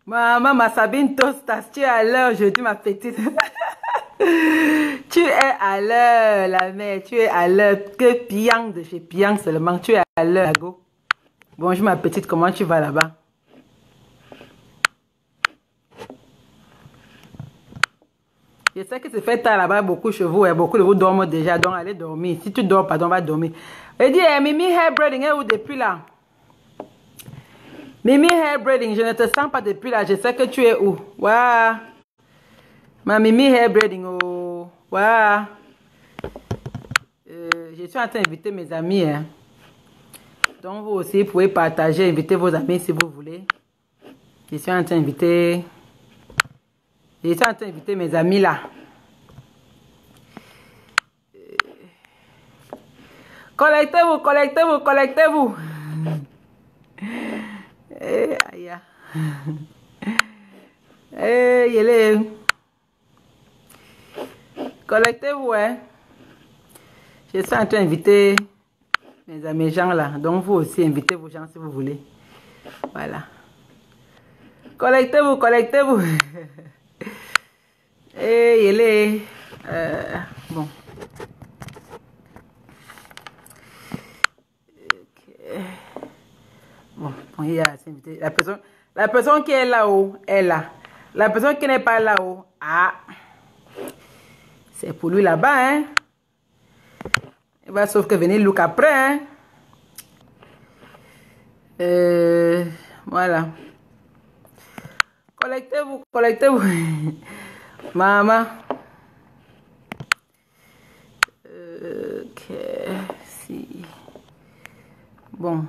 Maman, ma Sabine Tostas, tu es à l'heure aujourd'hui, ma petite. Tu es à l'heure, la mère, tu es à l'heure. Que Piang de chez Piang seulement, tu es à l'heure, go. Bonjour, ma petite, comment tu vas là-bas? Je sais que c'est fait tard là-bas, beaucoup chez vous, et beaucoup de vous dorment déjà, donc allez dormir. Si tu dors, pardon, va dormir. Et dis, Mimi Hair Braiding est où depuis là? Mimi Hair Braiding, je ne te sens pas depuis là, je sais que tu es où? Waouh! Ma Mimi Hair Braiding, oh! Waouh! Je suis en train d'inviter mes amis, hein. Donc vous aussi, vous pouvez partager, inviter vos amis si vous voulez. Je suis en train d'inviter mes amis là. Collectez-vous, collectez-vous, collectez-vous. Aïe. Collectez-vous, hein. Je suis en train d'inviter mes amis gens là. Donc vous aussi, invitez vos gens si vous voulez. Voilà. Collectez-vous, collectez-vous. Bon. Okay. Bon, il y a invité. La personne qui est là-haut est là. La personne qui n'est pas là-haut, ah, c'est pour lui là-bas, hein. Il va sauf que venir look après, hein. Voilà. Collectez-vous, collectez-vous. Maman. Ok. Si. Bon.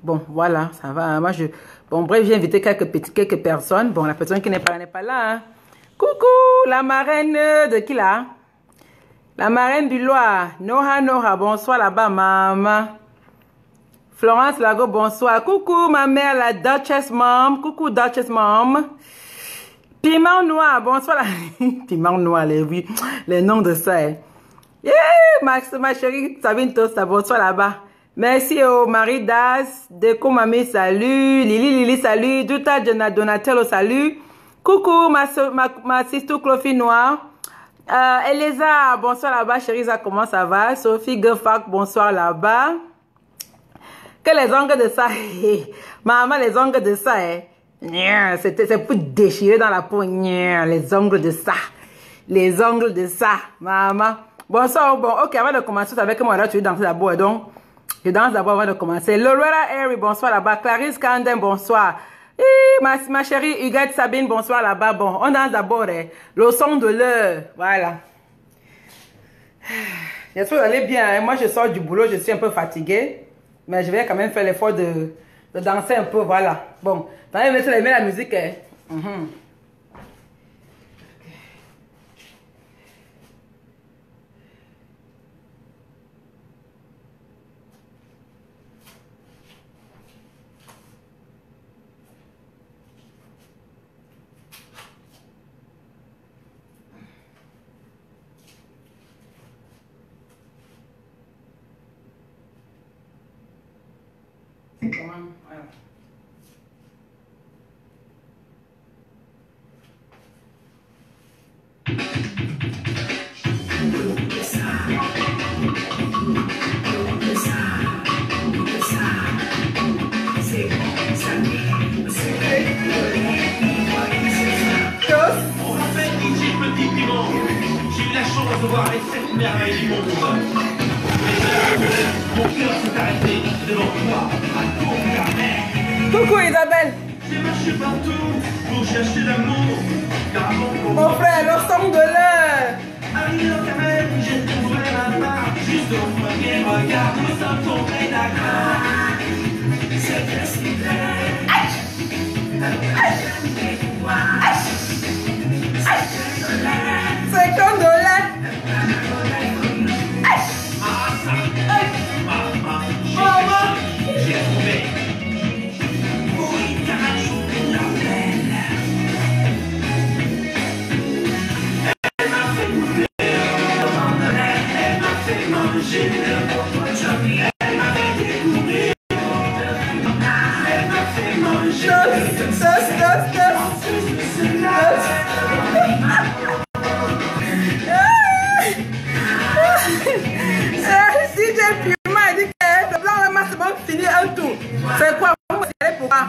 Bon, voilà, ça va. Moi, bon, bref, j'ai invité quelques personnes. Bon, la personne qui n'est pas là, hein. Coucou, la marraine de qui là? La marraine du Loire. Noha, bonsoir là-bas, maman. Florence Lago, bonsoir. Coucou, ma mère, la Duchess Mom. Coucou, Duchess Mom. Piment noir, bonsoir. Piment noir, les noms de ça. Hein. Yeah, ma chérie Sabine Tosta, bonsoir là-bas. Merci au Marie Das, Deco Mami, salut. Lili, salut. Duta Donatello, salut. Coucou, ma sister Clofi Noir. Elisa, bonsoir là-bas. Chérie, comment ça va? Sophie Gefak, bonsoir là-bas. Que les ongles de ça, maman, les ongles de ça, c'est pour déchirer dans la peau, les ongles de ça, maman. Bonsoir, bon, ok, avant de commencer, avec moi, là, tu veux danser d'abord, donc, je danse d'abord avant de commencer. Loretta Harry, bonsoir là-bas. Clarisse Candem, bonsoir. Ma chérie Huguette Sabine, bonsoir là-bas. Bon, on danse d'abord, le son de l'heure, voilà. J'espère que vous allez bien, hein? Moi, je sors du boulot, je suis un peu fatiguée. Mais je vais quand même faire l'effort de danser un peu, voilà. Bon, t'as aimé la musique, hein? Voilà. On m'appelle DJ Petit Piment. J'ai eu la chance de voir les 7 merveilles du monde. Mon cœur s'est arrêté devant toi, à tour la mer. Coucou Isabelle. J'ai marché partout pour chercher l'amour. Mon frère, le son de l'heure. Arrivé au Cameroun, j'ai trouvé ma part. Juste au premier regard, nous sommes tombés d'accord. C'était si vrai. $50. Maman, j'ai trouvé. Oui, t'as trouvé la belle. Elle m'a fait goûter, elle m'a fait manger. Elle m'a fait fini un tour. C'est quoi? Vous me signalez pourquoi?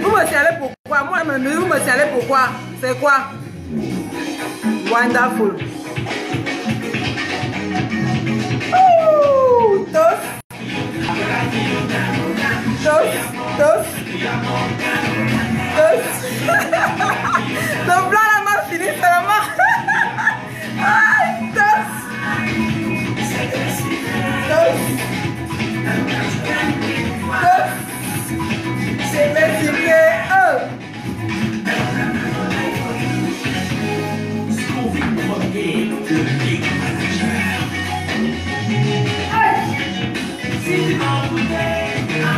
Vous me signalez pourquoi? Moi, vous me signalez pourquoi? C'est quoi? Wonderful. Ouh, tos. Tos, tos. Tos. Le blanc là m'a fini seulement. Aïe, tos. Tos. Tos. C'est merci.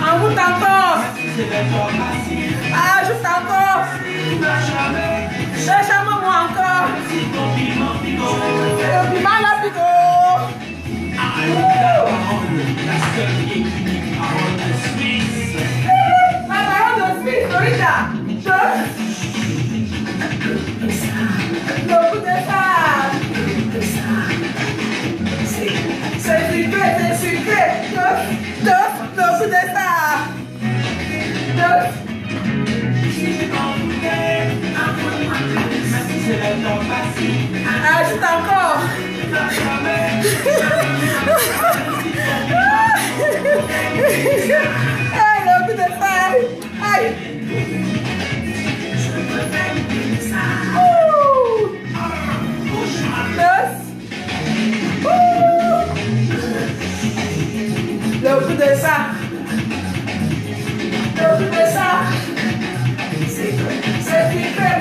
En route encore. Ah, juste encore. Cherche-moi encore. Le piment là plutôt. La parole de Suisse, Florida. Le coup de ça. C'est sucré, c'est sucré. Le coup de ça. Ah, juste encore. Aïe, le coup de ça. Aïe. Le coup de ça. Le coup de ça. C'est super.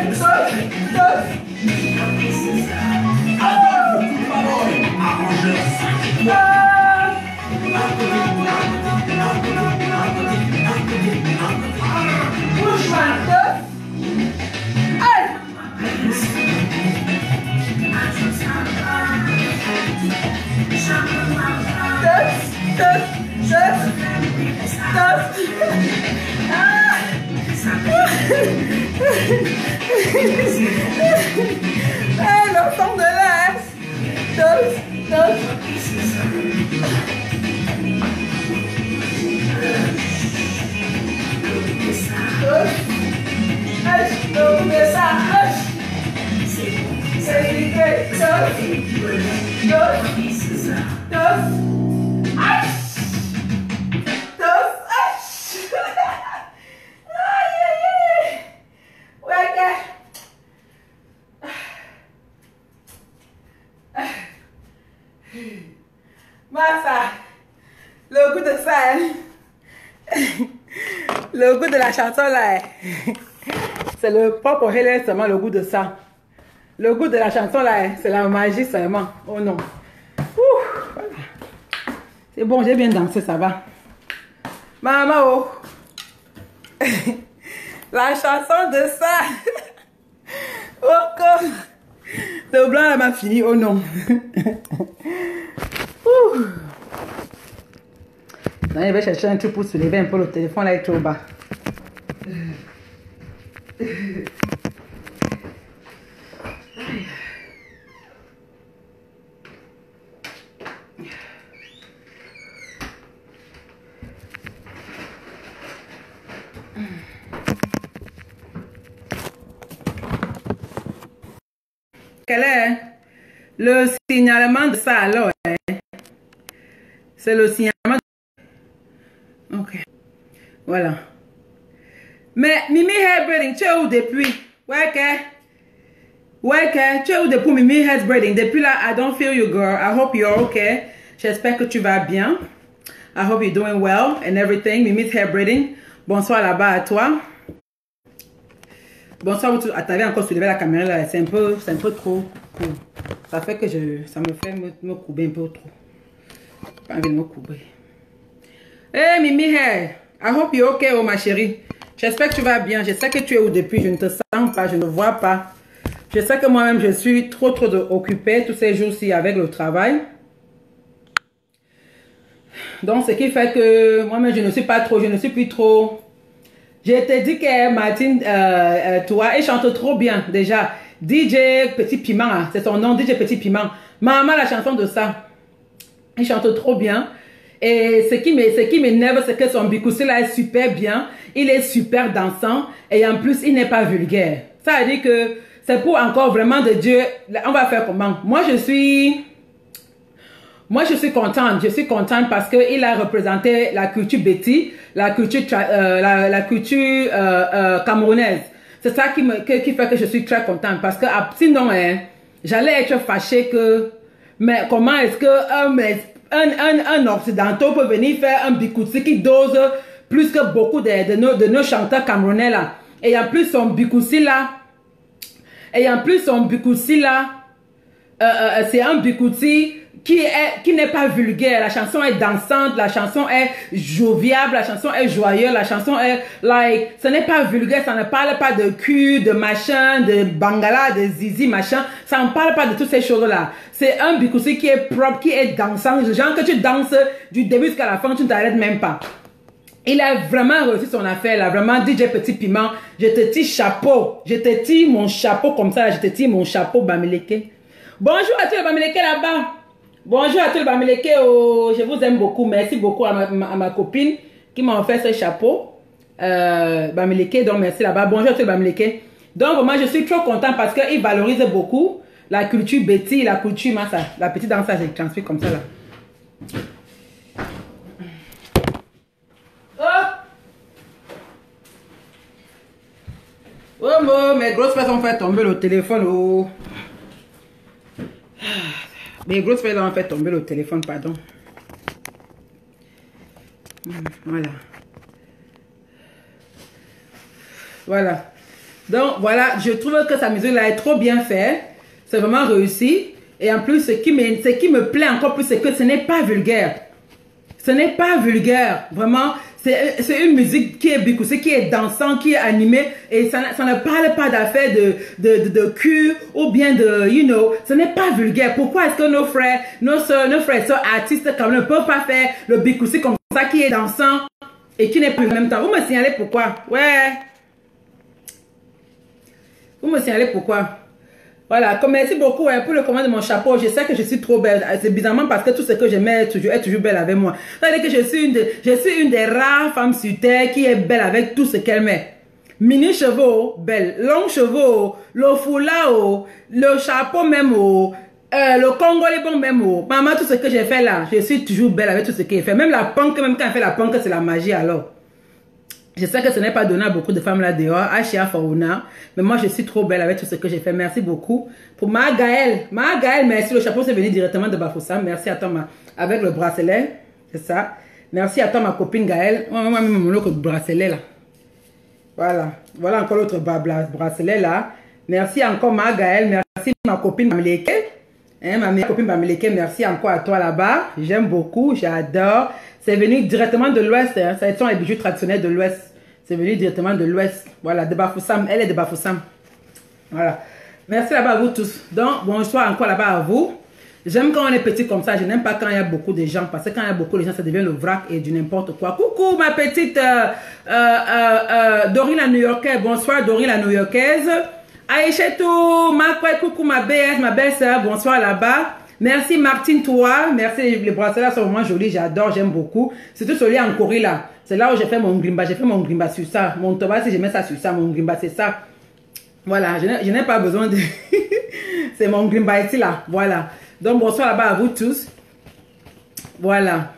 L'ensemble de l'air. Massa, le goût de ça, hein? Le goût de la chanson là, c'est le propre relais seulement, le goût de ça. Le goût de la chanson là, c'est la magie seulement. Oh non. Voilà. C'est bon, j'ai bien dansé, ça va. Maman, oh. La chanson de ça. Oh, le blanc là m'a fini, oh non. Non, je vais chercher un truc pour soulever un peu le téléphone là, est trop bas. Quel est le signalement de ça alors? C'est le signalement. Ok. Voilà. Mais Mimi Hair Braiding, tu es où depuis? Ouais, tu es où depuis Mimi Hair Braiding? Depuis là, I don't feel you, girl. I hope you're okay. J'espère que tu vas bien. I hope you're doing well and everything. Mimi's Hair Braiding. Bonsoir là-bas à toi. Bonsoir, tu avais encore soulevé la caméra là. C'est un peu trop cool. Ça fait que ça me fait me couper un peu trop. Pas envie de me couper. Hey Mimi Hair, I hope you're okay, oh ma chérie. J'espère que tu vas bien. Je sais que tu es où depuis. Je ne te sens pas, je ne vois pas. Je sais que moi-même, je suis trop occupée tous ces jours-ci avec le travail. Donc, ce qui fait que moi-même, je ne suis plus trop. Je te dis que Martine, toi, elle chante trop bien déjà. DJ Petit Piment, c'est son nom, DJ Petit Piment. Maman, la chanson de ça. Elle chante trop bien. Et ce qui m'énerve, c'est que son bikoussi là est super bien. Il est super dansant. Et en plus, il n'est pas vulgaire. Ça veut dire que c'est pour encore vraiment de Dieu. On va faire comment? Moi, je suis contente. Je suis contente parce qu'il a représenté la culture Betty, la culture camerounaise. C'est ça qui fait que je suis très contente. Parce que sinon, hein, j'allais être fâchée que... Mais comment est-ce que un occidental peut venir faire un bikoussi qui dose plus que beaucoup de nos chanteurs camerounais là. Et en plus son bikoussi là, c'est un bikoussi qui n'est pas vulgaire. La chanson est dansante, la chanson est joviable, la chanson est joyeuse, la chanson est like, ce n'est pas vulgaire, ça ne parle pas de cul, de machin, de bangala, de zizi, machin, ça ne parle pas de toutes ces choses-là. C'est un bikoussi qui est propre, qui est dansant, genre que tu danses du début jusqu'à la fin, tu ne t'arrêtes même pas. Il a vraiment réussi son affaire là, vraiment DJ Petit Piment, je te tire chapeau, je te tire mon chapeau comme ça, je te tire mon chapeau Bamileke. Bonjour à tous les Bamileke là-bas. Bonjour à tous les Bamileke, oh, je vous aime beaucoup. Merci beaucoup à ma copine qui m'a offert ce chapeau. Bamileke, donc merci là-bas. Bonjour à tous les Bamileke. Donc moi je suis trop content parce qu'il valorise beaucoup la culture Betty, la culture Massa. La petite danse, je transfère comme ça là. Oh, mes grosses fesses ont fait tomber le téléphone. Oh. Mes grosses fesses ont fait tomber le téléphone, pardon. Voilà. Voilà. Donc, voilà, je trouve que sa musique là est trop bien faite. C'est vraiment réussi. Et en plus, ce qui me plaît encore plus, c'est que ce n'est pas vulgaire. Ce n'est pas vulgaire. Vraiment, c'est une musique qui est bikoussi, qui est dansante, qui est animée. Et ça ne parle pas d'affaires de cul ou bien de, you know, ce n'est pas vulgaire. Pourquoi est-ce que nos frères et sœurs artistes quand même ne peuvent pas faire le bikoussi comme ça, qui est dansant et qui n'est pas en même temps? Vous me signalez pourquoi? Ouais. Vous me signalez pourquoi? Voilà, merci beaucoup pour le commande de mon chapeau. Je sais que je suis trop belle. C'est bizarrement parce que tout ce que je mets est toujours belle avec moi. C'est-à-dire que je suis une des rares femmes sur terre qui est belle avec tout ce qu'elle met. Mini cheveux, belle. Long cheveux, le foulard, le chapeau même, le congolais bon même. Maman, tout ce que j'ai fait là, je suis toujours belle avec tout ce qu'elle fait. Même la punk, même quand elle fait la punk, c'est la magie alors. Je sais que ce n'est pas donné à beaucoup de femmes là dehors, à Chia Fauna, mais moi je suis trop belle avec tout ce que j'ai fait. Merci beaucoup. Pour Gaëlle, merci. Le chapeau c'est venu directement de Bafoussam. Merci à toi avec le bracelet, c'est ça. Merci à toi ma copine Gaëlle. Moi même mon autre bracelet là. Voilà encore l'autre bracelet là. Merci encore Gaëlle, merci ma copine Bamileke. Ma copine Bamileke, merci encore à toi là-bas. J'aime beaucoup, j'adore. C'est venu directement de l'Ouest. Hein. Ça sont les bijoux traditionnels de l'Ouest. C'est venu directement de l'Ouest. Voilà, de Bafoussam. Elle est de Bafoussam. Voilà. Merci là-bas à vous tous. Donc, bonsoir encore là-bas à vous. J'aime quand on est petit comme ça. Je n'aime pas quand il y a beaucoup de gens. Parce que quand il y a beaucoup de gens, ça devient le vrac et du n'importe quoi. Coucou ma petite Dorine la New-Yorkaise. Bonsoir Dorine la New-Yorkaise. Aïchetou, coucou ma belle-sœur. Bonsoir là-bas. Merci Martine, toi. Merci, les bracelets sont vraiment jolis, j'adore, j'aime beaucoup. Surtout celui en Corée là. C'est là où j'ai fait mon grimba. J'ai fait mon grimba sur ça. Mon toba, si je mets ça sur ça, mon grimba c'est ça. Voilà, je n'ai pas besoin de... c'est mon grimba ici là. Voilà. Donc bonsoir là-bas à vous tous. Voilà.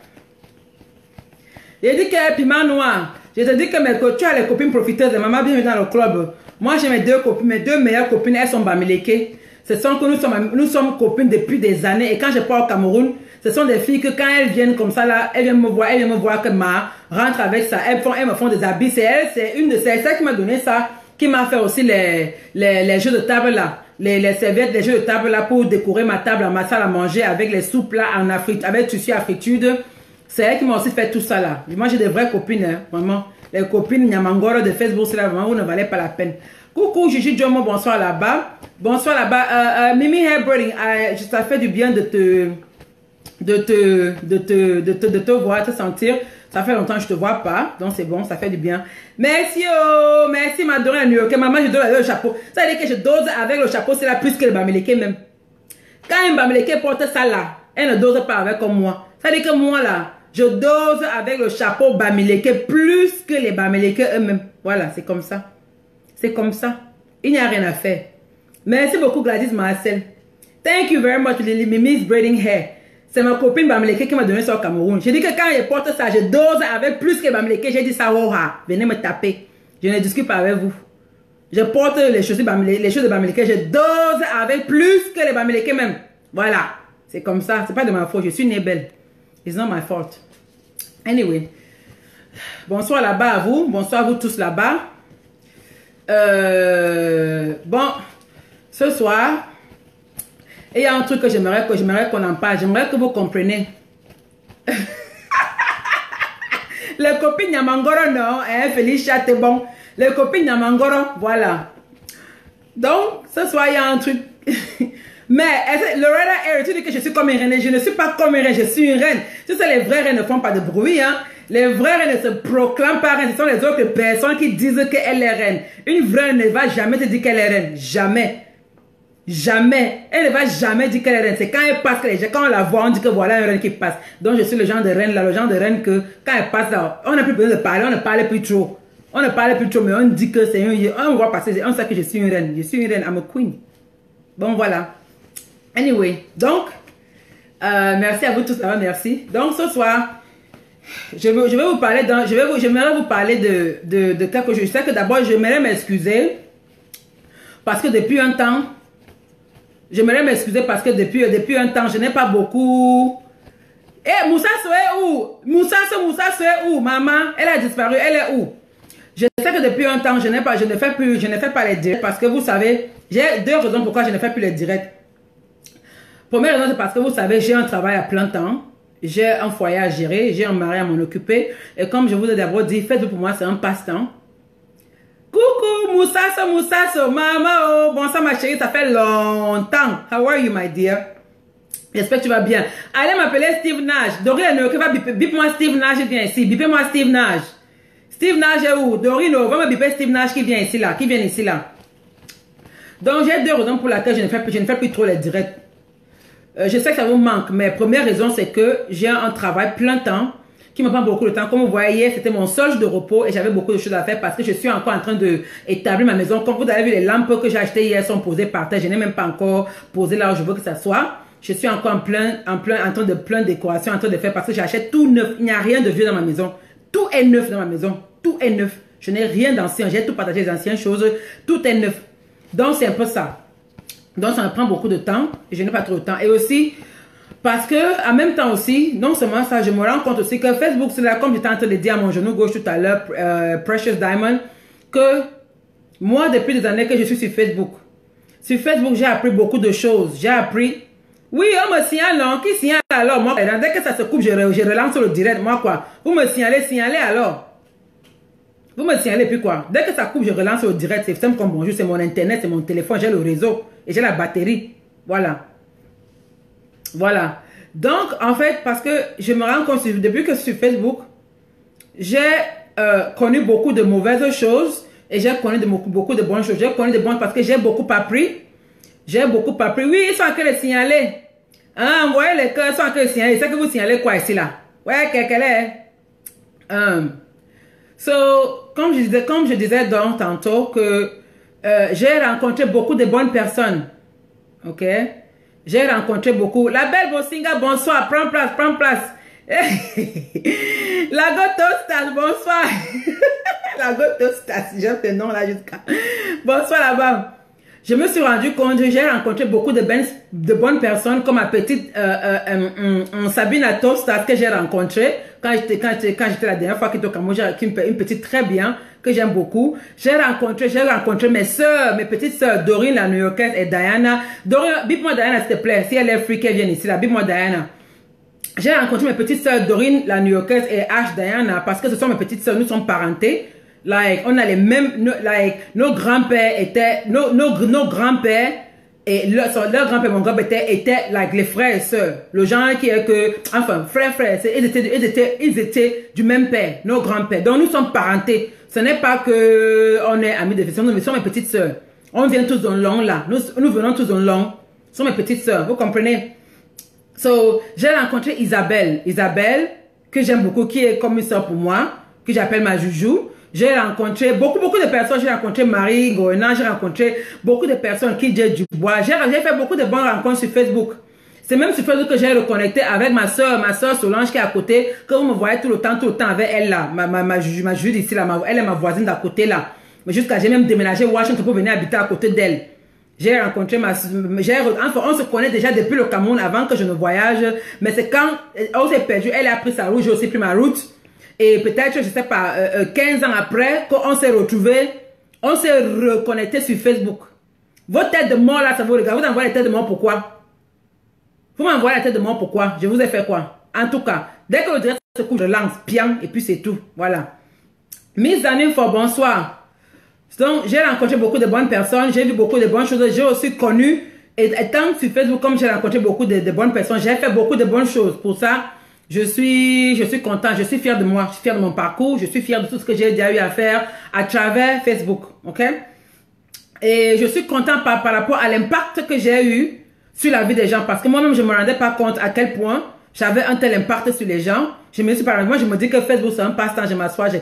J'ai dit que piment noir. Je te dis que tu as les copines profiteuses. Maman bienvenue dans le club. Moi j'ai mes deux meilleures copines, elles sont Bamileke. Ce sont que nous sommes copines depuis des années. Et quand je pars au Cameroun, ce sont des filles que quand elles viennent comme ça là, elles viennent me voir que ma rentre avec ça. Elles me font des habits. C'est une de celles qui m'a donné ça, qui m'a fait aussi les jeux de table là. Les serviettes, les jeux de table là pour décorer ma table, ma salle à manger avec les soupes là en Afrique, avec tissu à fritude. C'est elle qui m'a aussi fait tout ça là. Moi j'ai des vraies copines, hein, vraiment. Les copines Nyamangoro de Facebook, c'est là vraiment, vous ne valez pas la peine. Coucou Gigi Djomo, bonsoir là-bas. Bonsoir là-bas. Mimi Hairbraiding, ça fait du bien de te voir, te sentir. Ça fait longtemps que je te vois pas, donc c'est bon, ça fait du bien. Merci, oh, merci ma Dorine New York. Maman, je dose avec le chapeau. Ça veut dire que je dose avec le chapeau, c'est là plus que le Bamileke même. Quand un Bamileke porte ça là, elle ne dose pas avec comme moi. Ça veut dire que moi là, Je dose avec le chapeau Bamileke plus que les Bamileke eux-mêmes. Voilà, c'est comme ça. C'est comme ça. Il n'y a rien à faire. Merci beaucoup Gladys Marcel. Thank you very much Lily Mimi's Braiding Hair. C'est ma copine Bamileke qui m'a donné ça au Cameroun. J'ai dit que quand je porte ça, je dose avec plus que Bamileke. J'ai dit ça, oh, venez me taper. Je ne discute pas avec vous. Je porte les chaussures les choses de Bamileke. Je dose avec plus que les Bamileke même. Voilà. C'est comme ça. C'est pas de ma faute. Je suis née belle. It's not my fault. Anyway. Bonsoir là-bas à vous. Bonsoir à vous tous là-bas. Bon. Ce soir, il y a un truc que j'aimerais qu'on en parle. J'aimerais que vous compreniez. Les copines Nyamangoro, non. Felicia, t'es bon. Les copines Nyamangoro, voilà. Donc, ce soir, il y a un truc. Mais, Loretta Harry, tu dis que je suis comme une reine. Je ne suis pas comme une reine, je suis une reine. Tu sais, les vraies reines ne font pas de bruit, hein. Les vraies reines ne se proclament pas reines. Ce sont les autres personnes qui disent qu'elle est reine. Une vraie reine ne va jamais te dire qu'elle est reine. Jamais. Jamais. Elle ne va jamais dire qu'elle est reine. C'est quand elle passe, quand on la voit, on dit que voilà une reine qui passe. Donc, je suis le genre de reine là, le genre de reine que quand elle passe là, on n'a plus besoin de parler, on ne parle plus trop. On ne parle plus trop, mais on dit que c'est une... On voit passer, on sait que je suis une reine. Je suis une reine, I'm a queen. Bon, voilà. Anyway, donc, merci à vous tous, merci. Donc, ce soir, je vais vous parler, j'aimerais vous parler de quelque chose. Je sais que d'abord, j'aimerais m'excuser parce que depuis un temps, depuis un temps, je n'ai pas beaucoup... Eh, Moussa est où? Moussa est où? Maman, elle a disparu, elle est où? Je sais que depuis un temps, je ne fais pas les directs parce que vous savez, j'ai deux raisons pourquoi je ne fais plus les directs. Première raison, c'est parce que vous savez, j'ai un travail à plein temps, j'ai un foyer à gérer, j'ai un mari à m'en occuper. Et comme je vous ai d'abord dit, faites-le pour moi, c'est un passe-temps. Coucou, Moussasso, maman, oh, bonsoir ma chérie, ça fait longtemps. How are you, my dear? J'espère que tu vas bien. Allez m'appeler Steve Nash. Dorine, bip-moi Steve Nash, il vient ici. Bipez-moi Steve Nash. Steve Nash est où? Dorine, va me biper Steve Nash qui vient ici, là. Qui vient ici, là. Donc, j'ai deux raisons pour lesquelles je ne fais plus trop les directs. Je sais que ça vous manque, mais première raison, c'est que j'ai un travail plein temps qui me prend beaucoup de temps. Comme vous voyez, c'était mon seul jour de repos et j'avais beaucoup de choses à faire parce que je suis encore en train d'établir ma maison. Comme vous avez vu, les lampes que j'ai achetées hier sont posées par terre. Je n'ai même pas encore posé là où je veux que ça soit. Je suis encore en train de plein décoration, en train de faire parce que j'achète tout neuf. Il n'y a rien de vieux dans ma maison. Tout est neuf dans ma maison. Tout est neuf. Je n'ai rien d'ancien. J'ai tout partagé les anciennes choses. Tout est neuf. Donc, c'est un peu ça. Donc, ça me prend beaucoup de temps. Et je n'ai pas trop de temps. Et aussi, parce que, en même temps aussi, non seulement ça, je me rends compte aussi que Facebook, c'est là, comme j'étais en train de dire à mon genou gauche tout à l'heure, Precious Diamond, que moi, depuis des années que je suis sur Facebook, j'ai appris beaucoup de choses. J'ai appris... Oui, on me signale, non? Qui signale alors? Moi, dès que ça se coupe, je relance sur le direct. Moi, quoi? Vous me signalez alors. Vous me signalez, puis quoi? Dès que ça coupe, je relance sur le direct. C'est simple comme bonjour, c'est mon internet, c'est mon téléphone, j'ai le réseau et j'ai la batterie. Voilà. Voilà. Donc, en fait, parce que je me rends compte, depuis que je suis sur Facebook, j'ai connu beaucoup de mauvaises choses et j'ai connu beaucoup de bonnes choses. J'ai connu de bonnes parce que j'ai beaucoup appris. J'ai beaucoup appris. Oui, ils sont en train de signaler. Hein, vous voyez les cœurs, ils sont en train de signaler. C'est que vous signalez quoi ici, là? Ouais, quelle est? Comme je disais donc tantôt que j'ai rencontré beaucoup de bonnes personnes. Ok? J'ai rencontré beaucoup. La belle Bosinga, bonsoir. Prends place. La Gotostas, bonsoir. La Gotostas, j'aime ce nom là jusqu'à. Bonsoir là-bas. Je me suis rendu compte que j'ai rencontré beaucoup de bonnes personnes, comme ma petite Sabina Tostas que j'ai rencontrée quand j'étais la dernière fois qui était au Cameroun, une petite très bien, que j'aime beaucoup. J'ai rencontré mes soeurs, mes petites soeurs, Dorine la New-Yorkaise et Diana. Dorine, bip-moi Diana s'il te plaît, si elle est free, qu'elle vienne ici là, bip-moi Diana. J'ai rencontré mes petites soeurs Dorine la New-Yorkaise et Ash Diana parce que ce sont mes petites soeurs, nous sommes parentés. Like, on a les mêmes, nos grands-pères étaient, nos grands-pères et leur grand-père, mon grand-père étaient like les frères et sœurs. Le genre qui est que, enfin, frères, ils étaient du même père, nos grands-pères. Donc, nous sommes parentés. Ce n'est pas que on est amis de fils, nous sommes mes petites sœurs. On vient tous en long là. Nous venons tous en long. Ce sont mes petites sœurs, vous comprenez? So, j'ai rencontré Isabelle. que j'aime beaucoup, qui est comme une soeur pour moi, que j'appelle ma joujou. J'ai rencontré beaucoup de personnes. J'ai rencontré Marie Goena, j'ai rencontré beaucoup de personnes qui disent du bois. J'ai fait beaucoup de bonnes rencontres sur Facebook. C'est même sur Facebook que j'ai reconnecté avec ma soeur Solange qui est à côté, que vous me voyez tout le temps avec elle là, ma juge ici là, elle est ma voisine d'à côté là. Mais jusqu'à j'ai même déménagé Washington pour venir habiter à côté d'elle. J'ai rencontré enfin, on se connaît déjà depuis le Cameroun avant que je ne voyage, mais c'est quand on s'est perdu, elle a pris sa route, j'ai aussi pris ma route. Et peut-être, je sais pas, 15 ans après, qu'on s'est retrouvés, on s'est reconnecté sur Facebook. Votre tête de mort là, ça vous regarde, vous envoyez la tête de mort pourquoi? Vous m'envoyez la tête de mort pourquoi? Je vous ai fait quoi? En tout cas, dès que le direct se couche, je lance, pian, et puis c'est tout. Voilà. Mes amis, bonsoir. Donc, j'ai rencontré beaucoup de bonnes personnes, j'ai vu beaucoup de bonnes choses, j'ai aussi connu, et étant sur Facebook, comme j'ai rencontré beaucoup de bonnes personnes, j'ai fait beaucoup de bonnes choses. Pour ça, je suis content, je suis fier de moi, je suis fier de mon parcours, je suis fier de tout ce que j'ai déjà eu à faire à travers Facebook, ok? Et je suis content par rapport à l'impact que j'ai eu sur la vie des gens, parce que moi-même, je ne me rendais pas compte à quel point j'avais un tel impact sur les gens. Je me suis par exemple, moi, je me dis que Facebook, c'est un passe-temps, je m'assois, je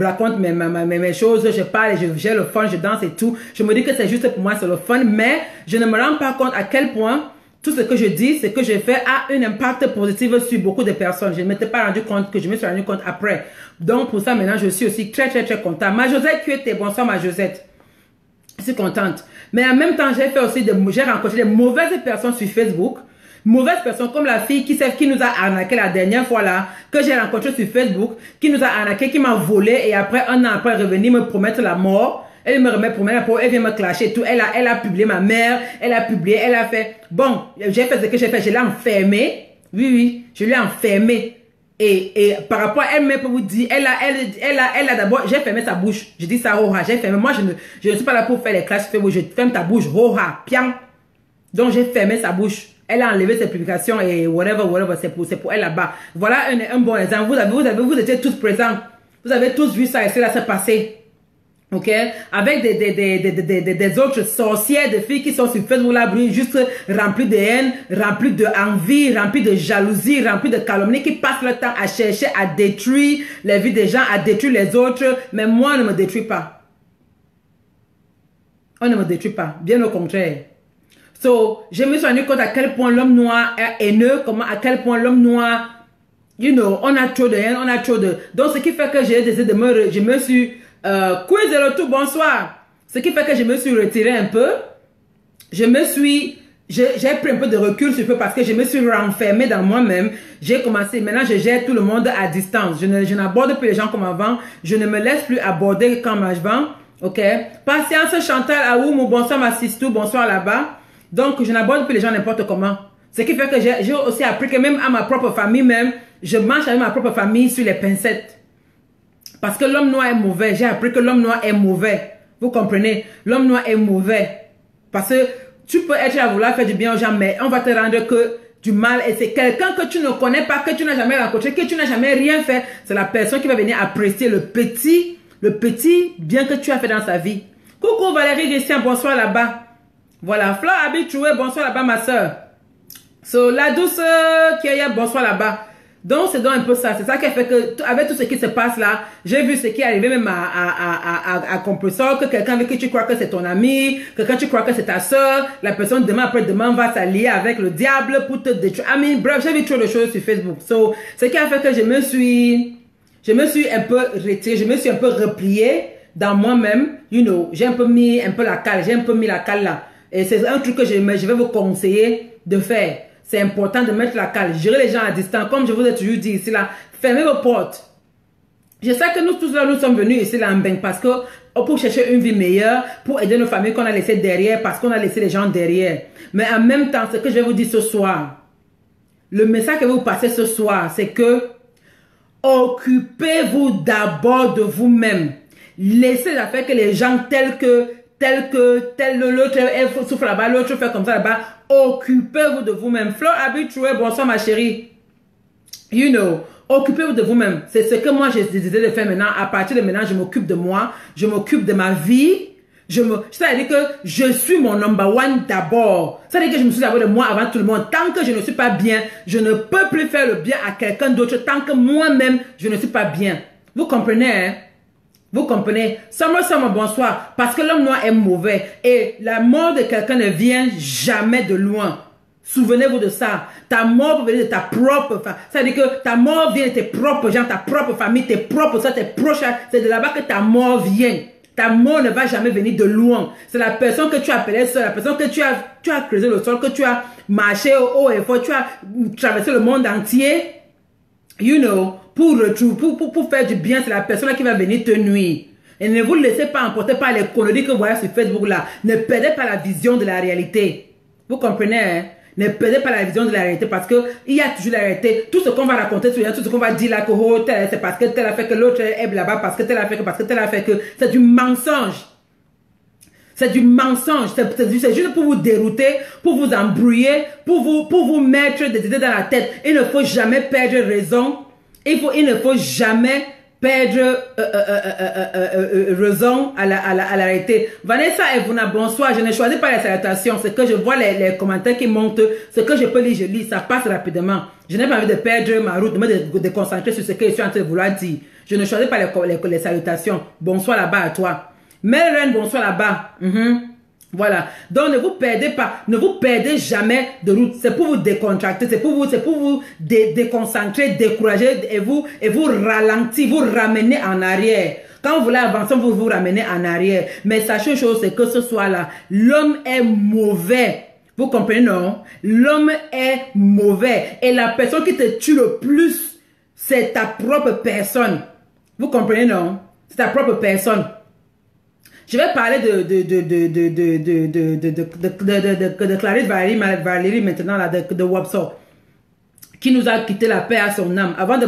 raconte mes choses, je parle, j'ai le fun, je danse et tout. Je me dis que c'est juste pour moi, c'est le fun, mais je ne me rends pas compte à quel point tout ce que je dis, ce que je fais a un impact positif sur beaucoup de personnes. Je ne m'étais pas rendu compte, que je me suis rendu compte après. Donc, pour ça, maintenant, je suis aussi très content. Ma Josette, tu étais, bonsoir ma Josette. Je suis contente. Mais en même temps, j'ai rencontré des mauvaises personnes sur Facebook. Mauvaises personnes comme la fille qui nous a arnaqué la dernière fois là, que j'ai rencontré sur Facebook, qui nous a arnaqué, qui m'a volé et après, un an après, revenir me promettre la mort. Elle me remet pour moi, elle vient me clasher et tout. Elle a publié ma mère, elle a publié, elle a fait. Bon, j'ai fait ce que j'ai fait, je l'ai enfermée. Oui, je l'ai enfermée. Et par rapport à elle-même, pour vous dire, elle a d'abord, j'ai fermé sa bouche. Je dis ça, hoha, j'ai fermé. Moi, je ne suis pas là pour faire les clashes, je ferme ta bouche, hoha, pian. Donc, j'ai fermé sa bouche. Elle a enlevé ses publications et whatever, c'est pour elle là-bas. Voilà un bon exemple. Vous étiez tous présents. Vous avez tous vu ça et cela s'est passé. Ok, avec des autres sorcières de filles qui sont sur Facebook là, juste remplies de haine, remplies d'envie, remplies de jalousie, remplies de calomnie, qui passent le temps à chercher à détruire les vies des gens, à détruire les autres. Mais moi, on ne me détruit pas. On ne me détruit pas, bien au contraire. So, je me suis rendu compte à quel point l'homme noir est haineux, à quel point l'homme noir, you know, on a trop de haine, on a trop de... Donc, ce qui fait que j'ai décidé je me suis... quiz de retour, bonsoir. Ce qui fait que je me suis retiré un peu. J'ai pris un peu de recul sur peu parce que je me suis renfermé dans moi-même. J'ai commencé, maintenant je gère tout le monde à distance. Je n'aborde plus les gens comme avant. Je ne me laisse plus aborder comme avant. Ok. Patience, Chantal, Aoum, bonsoir ma sistou, bonsoir là-bas. Donc je n'aborde plus les gens n'importe comment. Ce qui fait que j'ai aussi appris que même à ma propre famille même, je marche avec ma propre famille sur les pincettes. Parce que l'homme noir est mauvais. J'ai appris que l'homme noir est mauvais. Vous comprenez? L'homme noir est mauvais. Parce que tu peux être à vouloir faire du bien aux gens, mais on va te rendre que du mal. Et c'est quelqu'un que tu ne connais pas, que tu n'as jamais rencontré, que tu n'as jamais rien fait. C'est la personne qui va venir apprécier le petit bien que tu as fait dans sa vie. Coucou Valérie Christian, bonsoir là-bas. Voilà, Fleur habituée, bonsoir là-bas ma soeur. So, la douce Kaya, bonsoir là-bas. Donc, c'est donc un peu ça. C'est ça qui a fait que, avec tout ce qui se passe là, j'ai vu ce qui est arrivé même à Compressor, que quelqu'un avec qui tu crois que c'est ton ami, quelqu'un tu crois que c'est ta soeur, la personne demain après demain va s'allier avec le diable pour te détruire. I mean, bref, j'ai vu trop de choses sur Facebook. So, ce qui a fait que je me suis un peu retiré, je me suis un peu replié dans moi-même. You know, j'ai un peu mis la cale là. Et c'est un truc que je vais vous conseiller de faire. C'est important de mettre la cale, gérer les gens à distance. Comme je vous ai toujours dit ici là, fermez vos portes. Je sais que nous tous là, nous sommes venus ici là en bain parce que pour chercher une vie meilleure, pour aider nos familles qu'on a laissées derrière, parce qu'on a laissé les gens derrière. Mais en même temps, ce que je vais vous dire ce soir, le message que vous passez ce soir, c'est que occupez-vous d'abord de vous-même. Laissez la faire que les gens tel l'autre souffre là-bas, l'autre fait comme ça là-bas. Occupez-vous de vous-même. Fleur habituée, bonsoir ma chérie. You know, occupez-vous de vous-même. C'est ce que moi j'ai décidé de faire maintenant. À partir de maintenant, je m'occupe de moi. Je m'occupe de ma vie. C'est-à-dire que je suis mon number one d'abord. C'est-à-dire que je me suis d'abord de moi avant tout le monde. Tant que je ne suis pas bien, je ne peux plus faire le bien à quelqu'un d'autre tant que moi-même, je ne suis pas bien. Vous comprenez, hein? Vous comprenez? Sama, bonsoir. Parce que l'homme noir est mauvais. Et la mort de quelqu'un ne vient jamais de loin. Souvenez-vous de ça. Ta mort peut venir de ta propre famille. C'est-à-dire que ta mort vient de tes propres gens, ta propre famille, tes propres, ça, tes proches. C'est de là-bas que ta mort vient. Ta mort ne va jamais venir de loin. C'est la personne que tu appelais seule, la personne que tu as creusé le sol, que tu as marché au haut et fort, tu as traversé le monde entier. You know, pour faire du bien, c'est la personne qui va venir te nuire. Et ne vous laissez pas emporter par les conneries que vous voyez sur Facebook là. Ne perdez pas la vision de la réalité. Vous comprenez, hein? Ne perdez pas la vision de la réalité parce que il y a toujours la réalité. Tout ce qu'on va raconter sur tout ce qu'on va dire là que oh, c'est parce que tel a fait que l'autre est là-bas, parce que tel a fait que, parce que tel a fait que. C'est du mensonge. C'est du mensonge. C'est juste pour vous dérouter, pour vous embrouiller, pour vous mettre des idées dans la tête. Il ne faut jamais perdre raison. Il ne faut jamais perdre raison à la réalité. Vanessa et Vuna, bonsoir. Je ne choisis pas les salutations. C'est que je vois les commentaires qui montent. Ce que je peux lire, je lis. Ça passe rapidement. Je n'ai pas envie de perdre ma route, de me déconcentrer sur ce que je suis en train de vouloir dire. Je ne choisis pas les salutations. Bonsoir là-bas à toi. Melren, bonsoir là-bas. Voilà. Donc ne vous perdez pas, ne vous perdez jamais de route. C'est pour vous décontracter, c'est pour vous déconcentrer, décourager et vous ralentir, vous ramener en arrière. Quand vous voulez avancer, vous ramenez en arrière. Mais sachez une chose, c'est que ce soir-là, l'homme est mauvais. Vous comprenez, non? L'homme est mauvais. Et la personne qui te tue le plus, c'est ta propre personne. Vous comprenez, non? C'est ta propre personne. Je vais parler de Clarisse Valérie maintenant, là, de Wapso, qui nous a quitté la paix à son âme. Avant de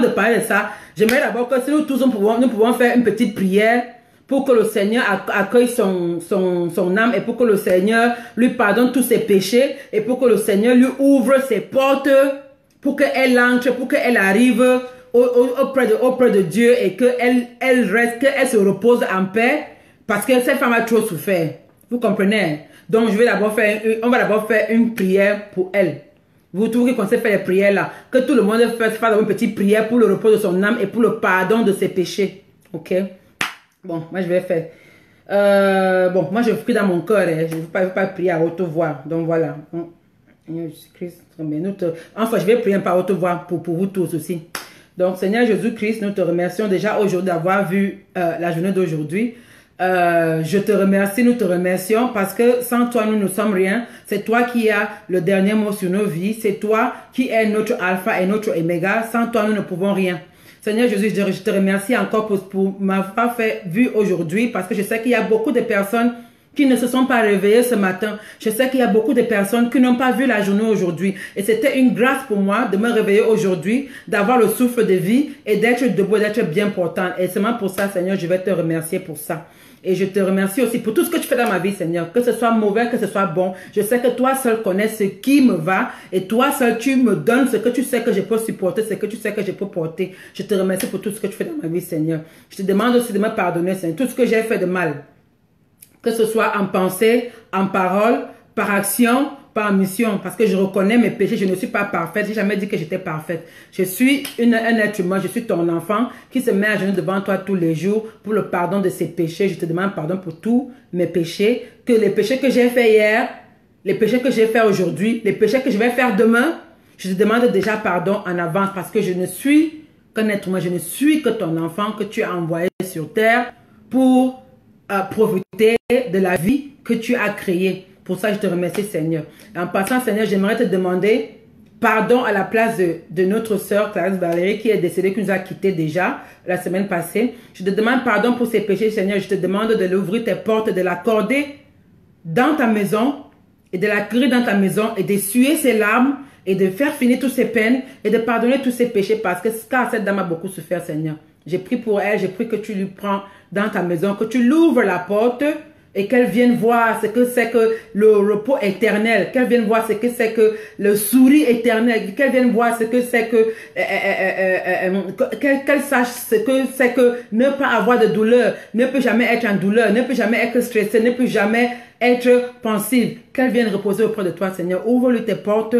parler de ça, j'aimerais d'abord que si nous tous nous pouvons faire une petite prière pour que le Seigneur accueille son âme et pour que le Seigneur lui pardonne tous ses péchés et pour que le Seigneur lui ouvre ses portes pour qu'elle entre, pour qu'elle arrive auprès de Dieu et qu'elle reste, qu'elle se repose en paix. Parce que cette femme a trop souffert. Vous comprenez? Donc, on va d'abord faire une prière pour elle. Vous trouvez qu'on sait faire les prières là. Que tout le monde fasse une petite prière pour le repos de son âme et pour le pardon de ses péchés. Ok? Bon, moi je vais faire. Bon, moi je prie dans mon cœur. Hein. Je ne veux pas prier à haute voix. Donc voilà. Jésus-Christ, enfin, je vais prier par haute voix pour vous tous aussi. Donc, Seigneur Jésus-Christ, nous te remercions déjà aujourd'hui d'avoir vu la journée d'aujourd'hui. Je te remercie, nous te remercions parce que sans toi nous ne sommes rien. C'est toi qui as le dernier mot sur nos vies. C'est toi qui es notre alpha et notre oméga. Sans toi nous ne pouvons rien. Seigneur Jésus, je te remercie encore pour m'avoir fait vu aujourd'hui parce que je sais qu'il y a beaucoup de personnes qui ne se sont pas réveillées ce matin. Je sais qu'il y a beaucoup de personnes qui n'ont pas vu la journée aujourd'hui. Et c'était une grâce pour moi de me réveiller aujourd'hui, d'avoir le souffle de vie et d'être debout, d'être bien portant. Et seulement pour ça, Seigneur, je vais te remercier pour ça. Et je te remercie aussi pour tout ce que tu fais dans ma vie, Seigneur. Que ce soit mauvais, que ce soit bon. Je sais que toi seul connais ce qui me va. Et toi seul, tu me donnes ce que tu sais que je peux supporter, ce que tu sais que je peux porter. Je te remercie pour tout ce que tu fais dans ma vie, Seigneur. Je te demande aussi de me pardonner, Seigneur. Tout ce que j'ai fait de mal. Que ce soit en pensée, en parole, par action, par mission. Parce que je reconnais mes péchés. Je ne suis pas parfaite. J'ai jamais dit que j'étais parfaite. Je suis un être humain. Je suis ton enfant qui se met à genoux devant toi tous les jours pour le pardon de ses péchés. Je te demande pardon pour tous mes péchés. Que les péchés que j'ai fait hier, les péchés que j'ai fait aujourd'hui, les péchés que je vais faire demain, je te demande déjà pardon en avance parce que je ne suis qu'un être humain. Je ne suis que ton enfant que tu as envoyé sur terre pour profiter de la vie que tu as créée. Pour ça, je te remercie, Seigneur. En passant, Seigneur, j'aimerais te demander pardon à la place de notre sœur Clarisse Valérie qui est décédée, qui nous a quittés déjà la semaine passée. Je te demande pardon pour ses péchés, Seigneur. Je te demande de l'ouvrir tes portes, de l'accorder dans ta maison et de l'accueillir dans ta maison et d'essuyer ses larmes et de faire finir toutes ses peines et de pardonner tous ses péchés parce que cette dame a beaucoup souffert, Seigneur. J'ai pris pour elle, j'ai pris que tu lui prends dans ta maison, que tu l'ouvres la porte et qu'elle vienne voir ce que c'est que le repos éternel, qu'elle vienne voir ce que c'est que le sourire éternel, qu'elle vienne voir ce que c'est que, qu'elle sache ce que c'est que ne pas avoir de douleur, ne peut jamais être en douleur, ne peut jamais être stressée, ne peut jamais être pensive, qu'elle vienne reposer auprès de toi, Seigneur. Ouvre-lui tes portes.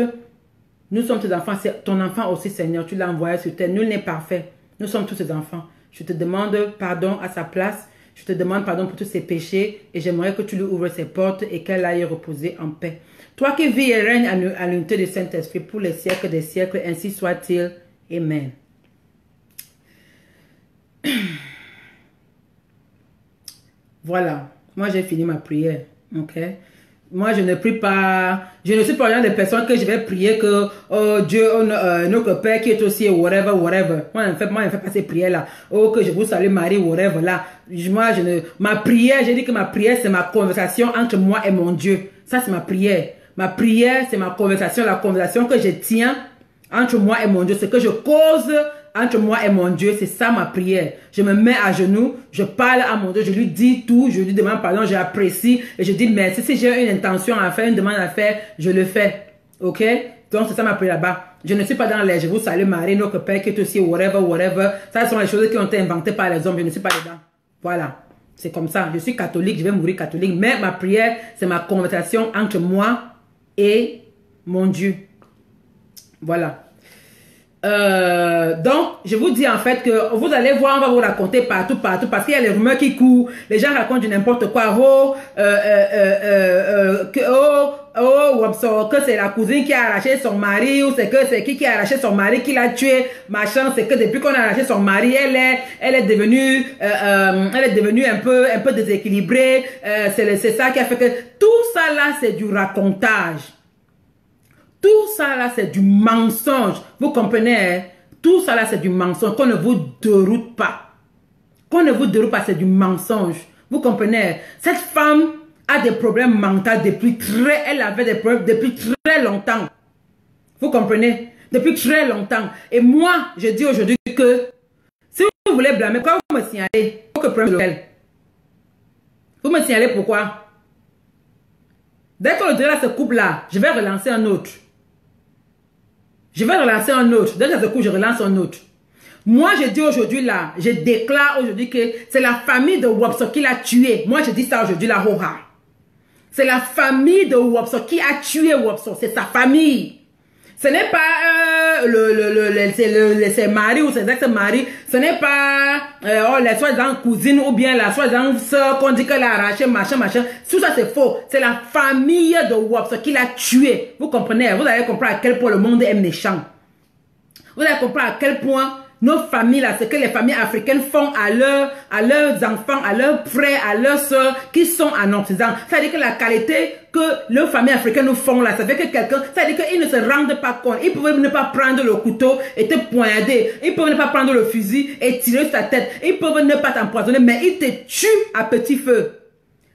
Nous sommes tes enfants, c'est ton enfant aussi, Seigneur. Tu l'as envoyé sur terre. Nul n'est parfait. Nous sommes tous tes enfants. Je te demande pardon à sa place. Je te demande pardon pour tous ses péchés. Et j'aimerais que tu lui ouvres ses portes et qu'elle aille reposer en paix. Toi qui vis et règnes à l'unité du Saint-Esprit pour les siècles des siècles, ainsi soit-il. Amen. Voilà. Moi, j'ai fini ma prière. Ok? Moi, je ne prie pas, je ne suis pas une des personnes que je vais prier que, oh Dieu, oh, notre Père qui est aussi, whatever, whatever. Moi, je ne fais pas ces prières-là. Oh, que je vous salue Marie, whatever, là. Moi, ma prière, j'ai dit que ma prière, c'est ma conversation entre moi et mon Dieu. Ça, c'est ma prière. Ma prière, c'est ma conversation, la conversation que je tiens entre moi et mon Dieu. Ce que je cause entre moi et mon Dieu, c'est ça ma prière. Je me mets à genoux, je parle à mon Dieu, je lui dis tout, je lui demande pardon, j'apprécie et je dis merci. Si j'ai une intention à faire, une demande à faire, je le fais. Ok? Donc c'est ça ma prière là-bas. Je ne suis pas dans les je vous salue Marie, notre Père qui est aussi whatever, whatever. Ça sont les choses qui ont été inventées par les hommes, je ne suis pas dedans. Voilà. C'est comme ça. Je suis catholique, je vais mourir catholique, mais ma prière, c'est ma conversation entre moi et mon Dieu. Voilà. Donc, je vous dis en fait que vous allez voir, on va vous raconter partout, parce qu'il y a les rumeurs qui courent, les gens racontent du n'importe quoi, que c'est la cousine qui a arraché son mari, ou c'est que c'est qui a arraché son mari, qui l'a tué, machin, c'est que depuis qu'on a arraché son mari, elle est devenue un peu déséquilibrée, c'est ça qui a fait que, tout ça là, c'est du racontage. Tout ça là, c'est du mensonge. Vous comprenez, hein? Tout ça là, c'est du mensonge. Qu'on ne vous déroute pas. Qu'on ne vous déroute pas, c'est du mensonge. Vous comprenez? Cette femme a des problèmes mentaux depuis elle avait des problèmes depuis très longtemps. Vous comprenez? Depuis très longtemps. Et moi, je dis aujourd'hui que si vous voulez blâmer, pourquoi vous me signalez? Vous me signalez pourquoi? Dès qu'on dirait ce couple-là, je vais relancer un autre. Je vais relancer un autre. Dès que ce couple, je relance un autre. Moi, je dis aujourd'hui là, je déclare aujourd'hui que c'est la famille de Wopso qui l'a tué. Moi, je dis ça aujourd'hui là, Hoha. C'est la famille de Wopso qui a tué Wopso. C'est sa famille. Ce n'est pas ses maris ou ses ex-maris. Ce n'est pas les soi-disant cousines ou bien la soi-disant soeur qu'on dit qu'elle a arraché, machin. Tout ça, c'est faux. C'est la famille de Wopso qui l'a tué. Vous comprenez? Vous allez comprendre à quel point le monde est méchant. Vous allez comprendre à quel point nos familles, là, ce que les familles africaines font à leurs enfants, à leurs frères, à leurs soeurs qui sont en Occident. C'est-à-dire que la qualité que leurs familles africaines nous font là, ça fait que quelqu'un, c'est-à-dire qu'ils ne se rendent pas compte. Ils peuvent ne pas prendre le couteau et te poignarder. Ils peuvent ne pas prendre le fusil et tirer sur ta tête. Ils peuvent ne pas t'empoisonner, mais ils te tuent à petit feu.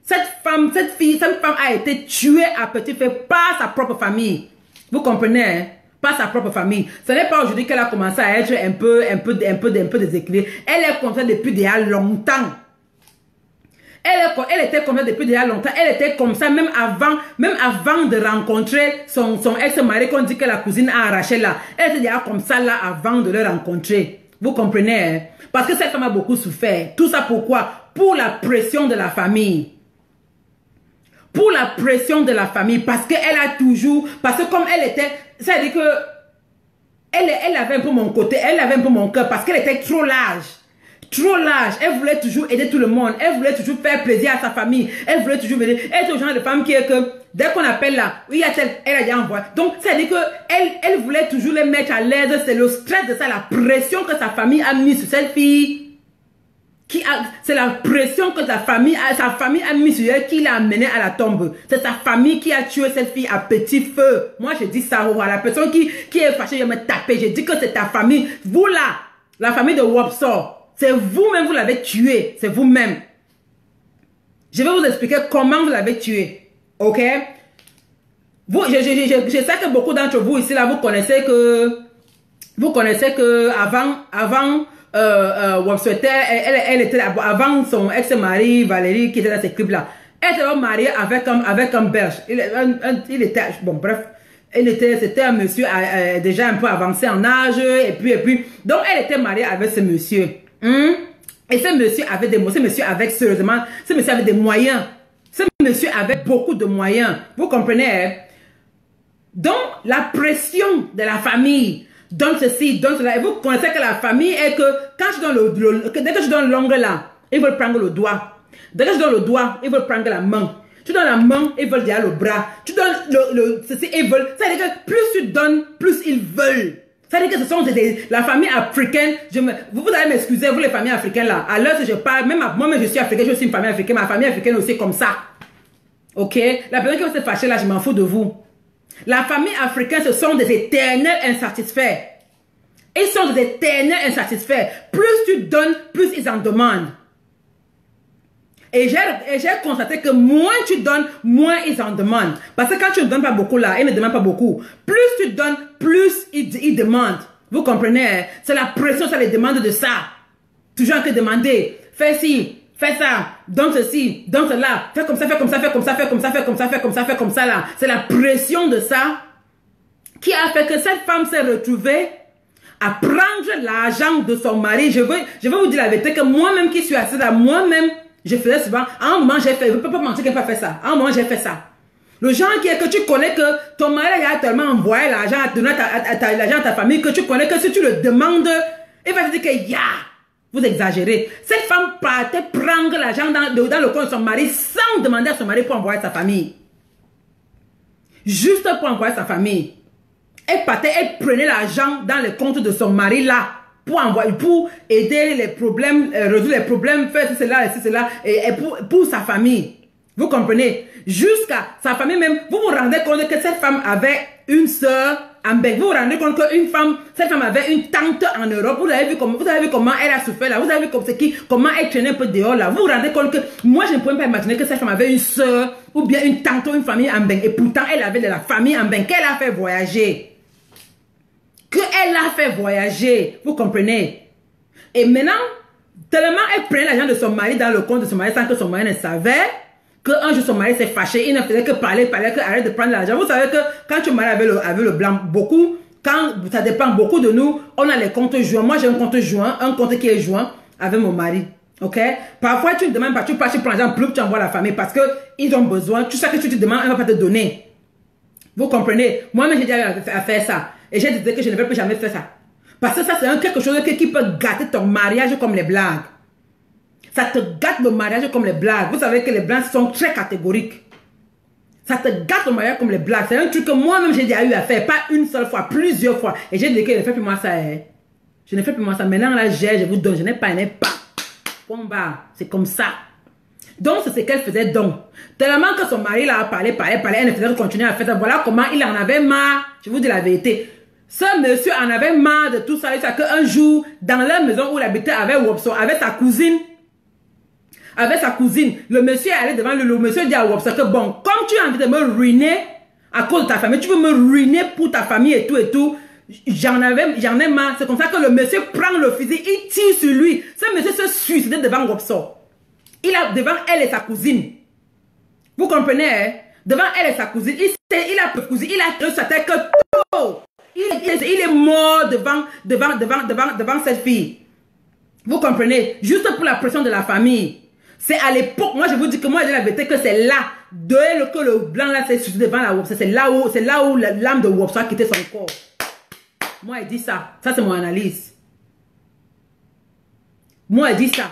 Cette femme a été tuée à petit feu par sa propre famille. Vous comprenez, hein? Pas sa propre famille. Ce n'est pas aujourd'hui qu'elle a commencé à être un peu déséquilibrée. Elle est comme ça depuis déjà longtemps. Elle était comme ça depuis déjà longtemps. Elle était comme ça même avant de rencontrer son ex-mari qu'on dit que la cousine a arraché là. Elle était déjà comme ça là avant de le rencontrer. Vous comprenez, hein? Parce que cette femme a beaucoup souffert. Tout ça pourquoi? Pour la pression de la famille. Pour la pression de la famille. Parce qu'elle a toujours... Parce que comme elle était... C'est-à-dire que elle avait un peu mon côté, elle avait un peu mon cœur parce qu'elle était trop large. Trop large. Elle voulait toujours aider tout le monde. Elle voulait toujours faire plaisir à sa famille. Elle voulait toujours venir. Elle est le genre de femme qui est que dès qu'on appelle là, oui, elle a déjà envoyé. Donc, c'est-à-dire que elle voulait toujours les mettre à l'aise. C'est le stress de ça, la pression que sa famille a mis sur cette fille. C'est la pression que sa famille a mis sur elle qui l'a amenée à la tombe. C'est sa famille qui a tué cette fille à petit feu. Moi, je dis ça, la personne qui est fâchée, je vais me taper. Je dis que c'est ta famille. Vous là, la famille de Wopso, c'est vous-même, vous l'avez tué. C'est vous-même. Je vais vous expliquer comment vous l'avez tué. Ok? Je sais que beaucoup d'entre vous ici, là, vous connaissez que avant Wopso était, elle était avant son ex-mari Valérie qui était dans ces clips là. Elle était mariée avec un Belge. Il était, bon bref, c'était un monsieur déjà un peu avancé en âge, et puis, donc elle était mariée avec ce monsieur. Et ce monsieur avait ce monsieur avait des moyens. Ce monsieur avait beaucoup de moyens. Vous comprenez, hein? Donc, la pression de la famille, donne ceci, donne cela. Et vous connaissez que la famille est que, quand je donne dès que je donne l'ongle là, ils veulent prendre le doigt. Dès que je donne le doigt, ils veulent prendre la main. Tu donnes la main, ils veulent dire le bras. Tu donnes ceci, ils veulent. Ça veut dire que plus tu donnes, plus ils veulent. Ça veut dire que ce sont la famille africaine. Vous allez m'excuser, vous les familles africaines là. À l'heure que je parle, même moi-même je suis africaine, je suis une famille africaine. Ma famille africaine aussi est comme ça. Ok? La personne qui va se fâcher là, je m'en fous de vous. La famille africaine, ce sont des éternels insatisfaits. Ils sont des éternels insatisfaits. Plus tu donnes, plus ils en demandent. Et j'ai constaté que moins tu donnes, moins ils en demandent. Parce que quand tu ne donnes pas beaucoup là, ils ne demandent pas beaucoup. Plus tu donnes, plus ils demandent. Vous comprenez? C'est la pression, ça les demande de ça. Toujours que demander. Fais ci, fais ça, donne ceci, donne cela. Fais comme ça, fais comme ça, fais comme ça, fais comme ça, fais comme ça, fais comme ça, fais comme ça là. C'est la pression de ça qui a fait que cette femme s'est retrouvée à prendre l'argent de son mari. Je vais vous dire la vérité que moi-même qui suis assise là, moi-même, je faisais souvent, à un moment j'ai fait, je ne peux pas mentir qu'elle n'a pas fait ça. À un moment j'ai fait ça. Le genre qui est que tu connais que ton mari a tellement envoyé l'argent, a donné l'argent à ta famille que tu connais que si tu le demandes, il va te dire que ya, vous exagérez. Cette femme partait prendre l'argent dans le compte de son mari sans demander à son mari pour envoyer sa famille. Juste pour envoyer sa famille. Elle partait, elle prenait l'argent dans le compte de son mari là. Pour aider les problèmes, résoudre les problèmes, faire cela, et pour sa famille. Vous comprenez? Jusqu'à sa famille même, vous vous rendez compte que cette femme avait une sœur en Belgique. Vous vous rendez compte que cette femme avait une tante en Europe. Vous avez vu comment elle a souffert là. Vous avez vu comment elle traînait un peu dehors là. Vous vous rendez compte que moi je ne pouvais pas imaginer que cette femme avait une sœur ou bien une tante ou une famille en Belgique. Et pourtant elle avait de la famille en Belgique. Elle a fait voyager. Elle a fait voyager, vous comprenez? Et maintenant, tellement elle prenait l'argent de son mari dans le compte de son mari sans que son mari ne savait, qu'un jour son mari s'est fâché, il ne faisait que parler, que arrête de prendre l'argent. Vous savez que quand tu maries avec le blanc, beaucoup, quand ça dépend beaucoup de nous, on a les comptes joints. Moi j'ai un compte joint, un compte qui est joint avec mon mari. Ok? Parfois tu ne demandes pas, tu prends l'argent, plus tu envoies la famille parce qu'ils ont besoin. Tu sais que tu te demandes, elle ne va pas te donner. Vous comprenez? Moi-même j'ai déjà à faire ça. Et j'ai dit que je ne vais plus jamais faire ça. Parce que ça, c'est quelque chose qui peut gâter ton mariage comme les blagues. Ça te gâte le mariage comme les blagues. Vous savez que les blagues sont très catégoriques. Ça te gâte le mariage comme les blagues. C'est un truc que moi-même j'ai déjà eu à faire. Pas une seule fois, plusieurs fois. Et j'ai dit que je ne fais plus moi ça. Je ne fais plus moi ça. Maintenant, là, je vous donne. Je n'ai pas. Combat. C'est comme ça. Donc, c'est ce qu'elle faisait donc. Tellement que son mari là a parlé, elle ne faisait que continuer à faire ça. Voilà comment il en avait marre. Je vous dis la vérité. Ce monsieur en avait marre de tout ça. Il savait qu'un jour, dans leur maison où il habitait avec Wopso, avec sa cousine, le monsieur est allé devant le monsieur dit à Wopso que bon, comme tu as envie de me ruiner à cause de ta famille, tu veux me ruiner pour ta famille et tout, j'en ai marre. C'est comme ça que le monsieur prend le fusil, il tire sur lui. Ce monsieur se suicide devant Wopso. Il a devant elle et sa cousine. Vous comprenez, hein? Devant elle et sa cousine, il a sa tête que tout. Il est mort devant cette fille. Vous comprenez? Juste pour la pression de la famille. C'est à l'époque, moi je vous dis que moi j'ai la vérité que c'est là, que le blanc là s'est suicidé devant la Wopso. C'est là où l'âme de Wopso a quitté son corps. Moi elle dit ça. Ça c'est mon analyse. Moi elle dit ça.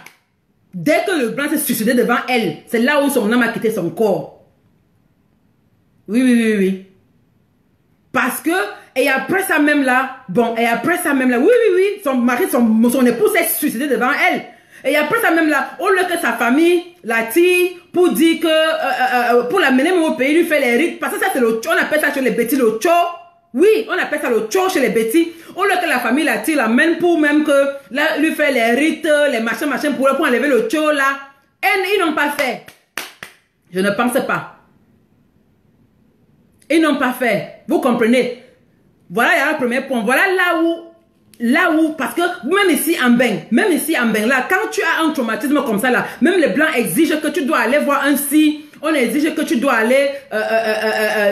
Dès que le blanc s'est suicidé devant elle, c'est là où son âme a quitté son corps. Oui. Parce que, et après ça même là, oui, son mari, son époux s'est suicidé devant elle. Et après ça même là, au lieu que sa famille la tire pour dire que, pour l'amener au pays, lui fait les rites, parce que ça c'est le tcho, on appelle ça chez les bêtis le tcho. Oui, on appelle ça le tcho chez les bêtis. Au lieu que la famille la tire, l'amène pour même que, là, lui fait les rites, les machins, pour enlever le tcho là. Et ils n'ont pas fait. Je ne pense pas. Ils n'ont pas fait. Vous comprenez? Voilà, il y a le premier point. Voilà là où, parce que même ici en Beng là, quand tu as un traumatisme comme ça là, même les blancs exigent que tu dois aller voir un psy on exige que tu dois aller,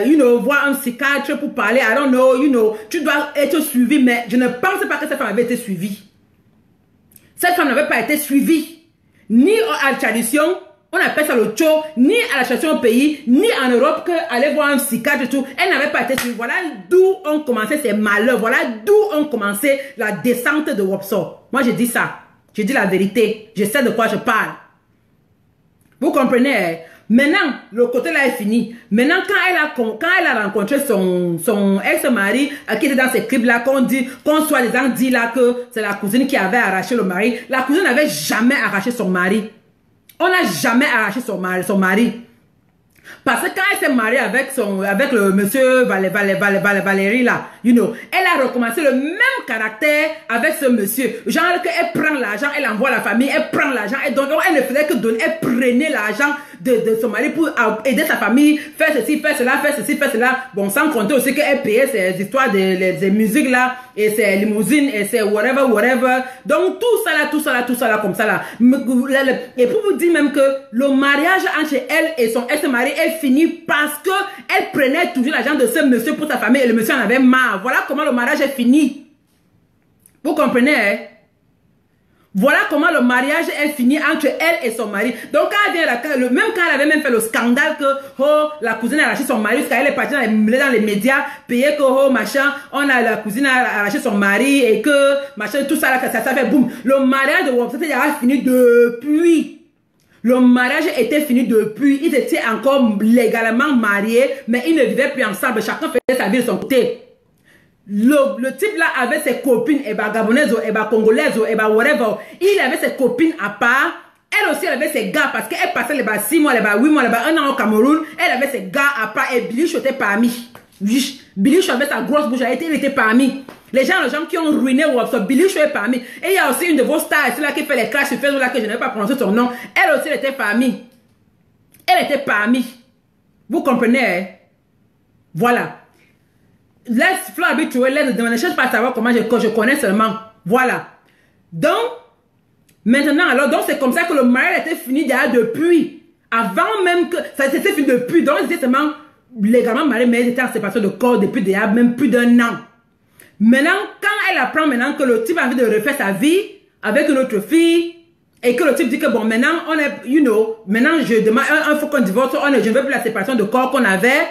you know, voir un psychiatre pour parler, I don't know, you know, tu dois être suivi, mais je ne pense pas que cette femme avait été suivie. Cette femme n'avait pas été suivie, ni à la tradition, on appelle ça le tcho, ni à la tradition au pays, ni en Europe, qu'aller voir un psychiatre et tout, elle n'avait pas été suivie. Voilà d'où ont commencé ces malheurs, voilà d'où ont commencé la descente de Wopso. Moi, je dis ça, je dis la vérité, je sais de quoi je parle. Vous comprenez? Maintenant, le côté là est fini. Maintenant, quand elle a rencontré son ex-mari, qui était dans ces clips-là, qu'on soi-disant dit là que c'est la cousine qui avait arraché le mari. La cousine n'avait jamais arraché son mari. On n'a jamais arraché son mari. Parce que quand elle s'est mariée avec le monsieur Valérie là, you know, elle a recommencé le même caractère avec ce monsieur. Genre qu'elle prend l'argent, elle envoie la famille, elle prend l'argent, et donc elle ne faisait que donner, elle prenait l'argent de son mari pour aider sa famille, faire ceci, faire cela, faire ceci, faire cela. Bon, sans compter aussi qu'elle payait ses histoires de musique là, et ses limousines, et ses whatever. Donc tout ça là, comme ça là. Et pour vous dire même que le mariage entre elle et son ex-mari est fini parce que elle prenait toujours l'argent de ce monsieur pour sa famille et le monsieur en avait marre. Voilà comment le mariage est fini. Vous comprenez, hein? Voilà comment le mariage est fini entre elle et son mari. Donc quand elle vient, même quand elle avait même fait le scandale que la cousine a arraché son mari, parce qu'elle est partie dans les médias, payer que machin, la cousine a arraché son mari et que machin, tout ça là, ça fait boum. Le mariage de Wopso était déjà fini depuis. Le mariage était fini depuis. Ils étaient encore légalement mariés, mais ils ne vivaient plus ensemble. Chacun faisait sa vie de son côté. Le type là avait ses copines, gabonaises, congolaises, whatever. Il avait ses copines à part. Elle aussi, elle avait ses gars parce qu'elle passait les 6 mois, les 8 mois, les 1 an au Cameroun. Elle avait ses gars à part et Bilichou était parmi. Bilichou avait sa grosse bouche, il était parmi. Les gens qui ont ruiné Wopso, Bilichou est parmi. Et il y a aussi une de vos stars, celle là qui fait les clashs sur Facebook là que je n'avais pas prononcé son nom. Elle aussi, elle était parmi. Elle était parmi. Vous comprenez, hein? Voilà. Laisse Flo habitué, ne cherche pas à savoir comment je connais seulement. Voilà. Donc, maintenant, alors, donc c'est comme ça que le mariage était fini déjà depuis. Avant même que, ça s'était fini depuis. Donc, ils étaient seulement légalement mariés, mais ils étaient en séparation de corps depuis déjà même plus d'1 an. Maintenant, quand elle apprend maintenant que le type a envie de refaire sa vie avec une autre fille, et que le type dit que bon, maintenant, on est, you know, maintenant, je demande, il faut qu'on divorce, je ne veux plus la séparation de corps qu'on avait.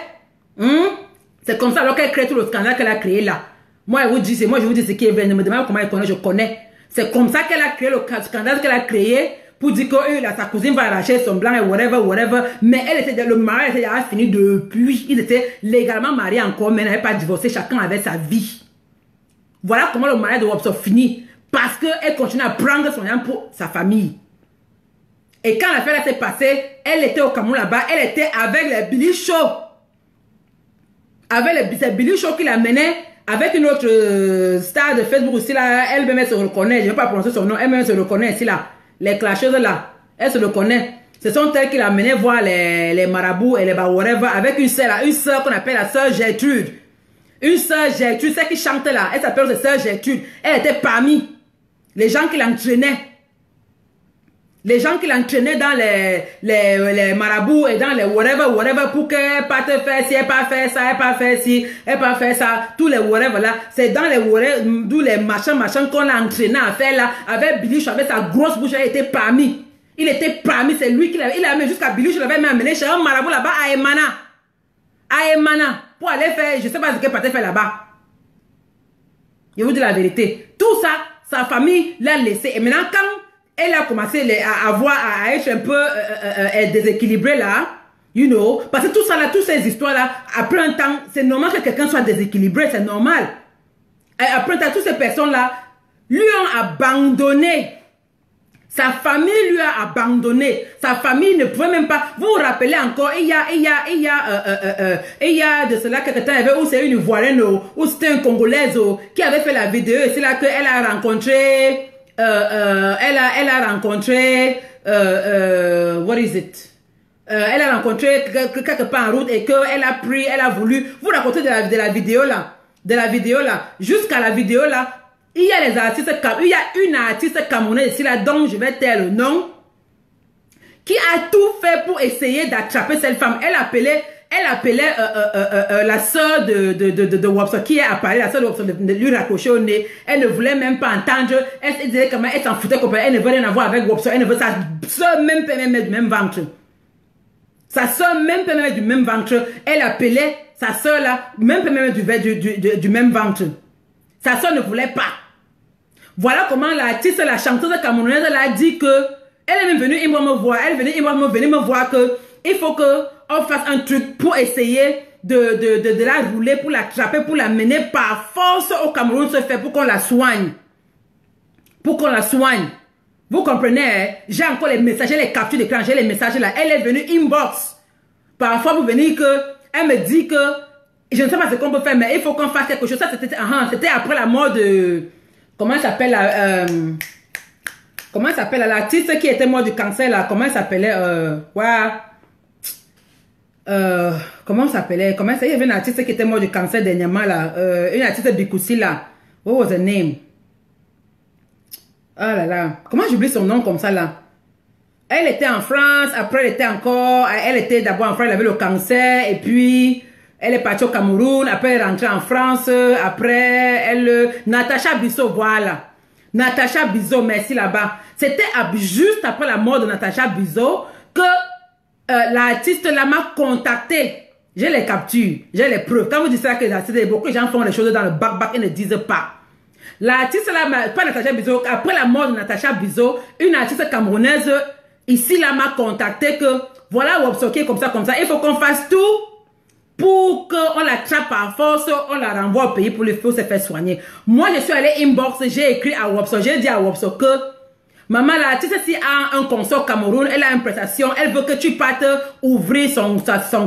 C'est comme ça alors qu'elle crée tout le scandale qu'elle a créé là. Moi, je vous dis ce qui est vrai. Ne me demandez pas comment elle connaît, je connais. C'est comme ça qu'elle a créé le scandale qu'elle a créé pour dire que sa cousine va arracher son blanc et whatever. Mais le mariage était déjà fini depuis. Ils étaient légalement mariés encore, mais n'avaient pas divorcé. Chacun avait sa vie. Voilà comment le mariage de Wopso finit. Parce qu'elle continue à prendre son nom pour sa famille. Et quand l'affaire s'est passée, elle était au Cameroun là-bas. Elle était avec les Bilichou. Avec Bilichou qui la menait avec une autre star de Facebook aussi là. Elle-même se reconnaît. Je ne vais pas prononcer son nom. Elle-même se reconnaît ici là. Les clasheuses là. Elle se reconnaît. Ce sont elles qui la menaient voir les marabouts et les whatever avec une sœur qu'on appelle la sœur Gertrude. Une sœur Gertrude, celle qui chantait là. Elle s'appelle sœur Gertrude. Elle était parmi les gens qui l'entraînaient. Les gens qui l'entraînaient dans les marabouts et dans les whatever pour qu'elle pas te faire ci, elle pas faire ça, elle pas faire ci, elle pas faire ça, tous les whatever là, c'est dans les whatever, d'où les machins qu'on l'a entraîné à faire là, avec Bilichou, avec sa grosse bouche, elle était parmi. Il était parmi, c'est lui qui l'avait, il a amené jusqu'à Bilichou, il l'avait même amené chez un marabout là-bas à Emana, pour aller faire, je sais pas ce qu'elle partait faire là-bas. Je vous dis la vérité. Tout ça, sa famille l'a laissé. Et maintenant, quand elle a commencé à être un peu déséquilibrée là, you know, parce que tout ça là, toutes ces histoires là, après un temps, c'est normal que quelqu'un soit déséquilibré, c'est normal. Et après un temps, toutes ces personnes là lui ont abandonné. Sa famille lui a abandonné. Sa famille ne pouvait même pas. Vous vous rappelez encore, il y a de cela quelques temps, il y avait où c'est une Ivoirienne ou c'était un Congolaise qui avait fait la vidéo et c'est là qu'elle a rencontré. Elle a rencontré what is it? Elle a rencontré quelque part en route et qu'elle a pris, elle a voulu vous raconter de la vidéo là, jusqu'à la vidéo là, il y a une artiste camerounaise ici là dont je vais taire le nom, qui a tout fait pour essayer d'attraper cette femme. Elle appelait la sœur de Wopso qui est apparue, la sœur de Wopso de lui raccrocher au nez. Elle ne voulait même pas entendre. Elle disait comment elle s'en foutait complètement. Elle ne veut rien avoir avec Wopso. Elle ne veut sa sœur même pas mettre du même ventre. Sa sœur même pas mettre du même ventre. Elle appelait sa sœur là, même pas mettre du même ventre. Sa sœur ne voulait pas. Voilà comment l'artiste, la chanteuse camerounaise, elle a dit que elle est même venue me voir. Elle est venue me voir que il faut que on fasse un truc pour essayer de la rouler, pour l'attraper, pour la mener par force au Cameroun se fait pour qu'on la soigne. Pour qu'on la soigne. Vous comprenez, hein? J'ai encore les messages, j'ai les captures d'écran, j'ai les messages là. Elle est venue inbox. Parfois pour venir que, elle me dit que, je ne sais pas ce qu'on peut faire, mais il faut qu'on fasse quelque chose. Ça, c'était après la mort de, comment elle s'appelle l'artiste qui était mort du cancer là, comment elle s'appelait, comment ça s'appelait? Il y avait une artiste qui était mort du cancer dernièrement là. Une artiste Bikoussi là. What was her name? Ah là là. Comment j'oublie son nom comme ça là? Elle était en France. Après elle était d'abord en France. Elle avait le cancer. Et puis elle est partie au Cameroun. Après elle est rentrée en France. Après Natacha Bissot, voilà. Natacha Bissot, merci là-bas. C'était juste après la mort de Natacha Bissot que l'artiste là m'a contacté. J'ai les captures, j'ai les preuves. Quand vous dites ça, que beaucoup de gens font les choses dans le bac et ne disent pas. L'artiste là, pas Natacha Bissot, après la mort de Natacha Bissot, une artiste camerounaise ici là m'a contacté que voilà Wopso qui est comme ça. Il faut qu'on fasse tout pour qu'on l'attrape par force, on la renvoie au pays pour se faire soigner. Moi je suis allée inbox, j'ai écrit à Wopso, j'ai dit à Wopso que maman, l'artiste, si a un concert au Cameroun, elle a une prestation, elle veut que tu partes ouvrir son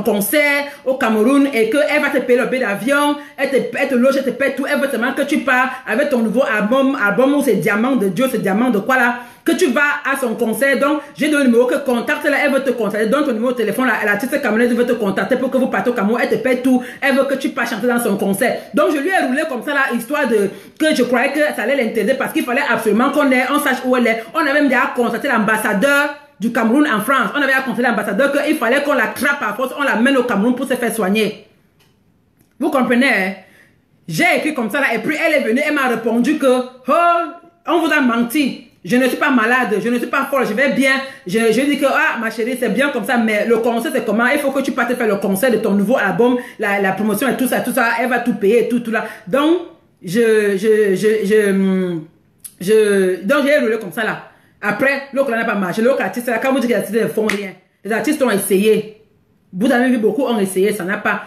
concert au Cameroun et qu'elle va te payer le billet d'avion, elle te loge, elle te paye tout, elle veut seulement que tu pars avec ton nouveau album ou c'est diamant de Dieu, c'est diamant de quoi là, que tu vas à son concert. Donc, j'ai donné le numéro que contacte là, elle veut te contacter, donne ton numéro de téléphone, l'artiste camerounaise veut te contacter pour que vous partez au Cameroun, elle te paye tout, elle veut que tu passes chanter dans son concert. Donc, je lui ai roulé comme ça là, histoire que je croyais que ça allait l'intéresser parce qu'il fallait absolument on sache où elle est. On avait même déjà contacté l'ambassadeur du Cameroun en France. On avait déjà contacté l'ambassadeur qu'il fallait qu'on la trappe à force, on la mène au Cameroun pour se faire soigner. Vous comprenez, hein? J'ai écrit comme ça là, et puis elle est venue, elle m'a répondu que, oh, on vous a menti. Je ne suis pas malade, je ne suis pas folle, je vais bien. Je dis que, ah, ma chérie, c'est bien comme ça, mais le concert, c'est comment? Il faut que tu partes faire le concert de ton nouveau album, la promotion et tout ça, elle va tout payer, tout là. Donc, donc, j'ai roulé comme ça là. Après, l'autre n'a pas marché. L'autre artiste, là, quand vous dites que les artistes ne font rien, les artistes ont essayé. Vous avez vu, beaucoup ont essayé, ça n'a pas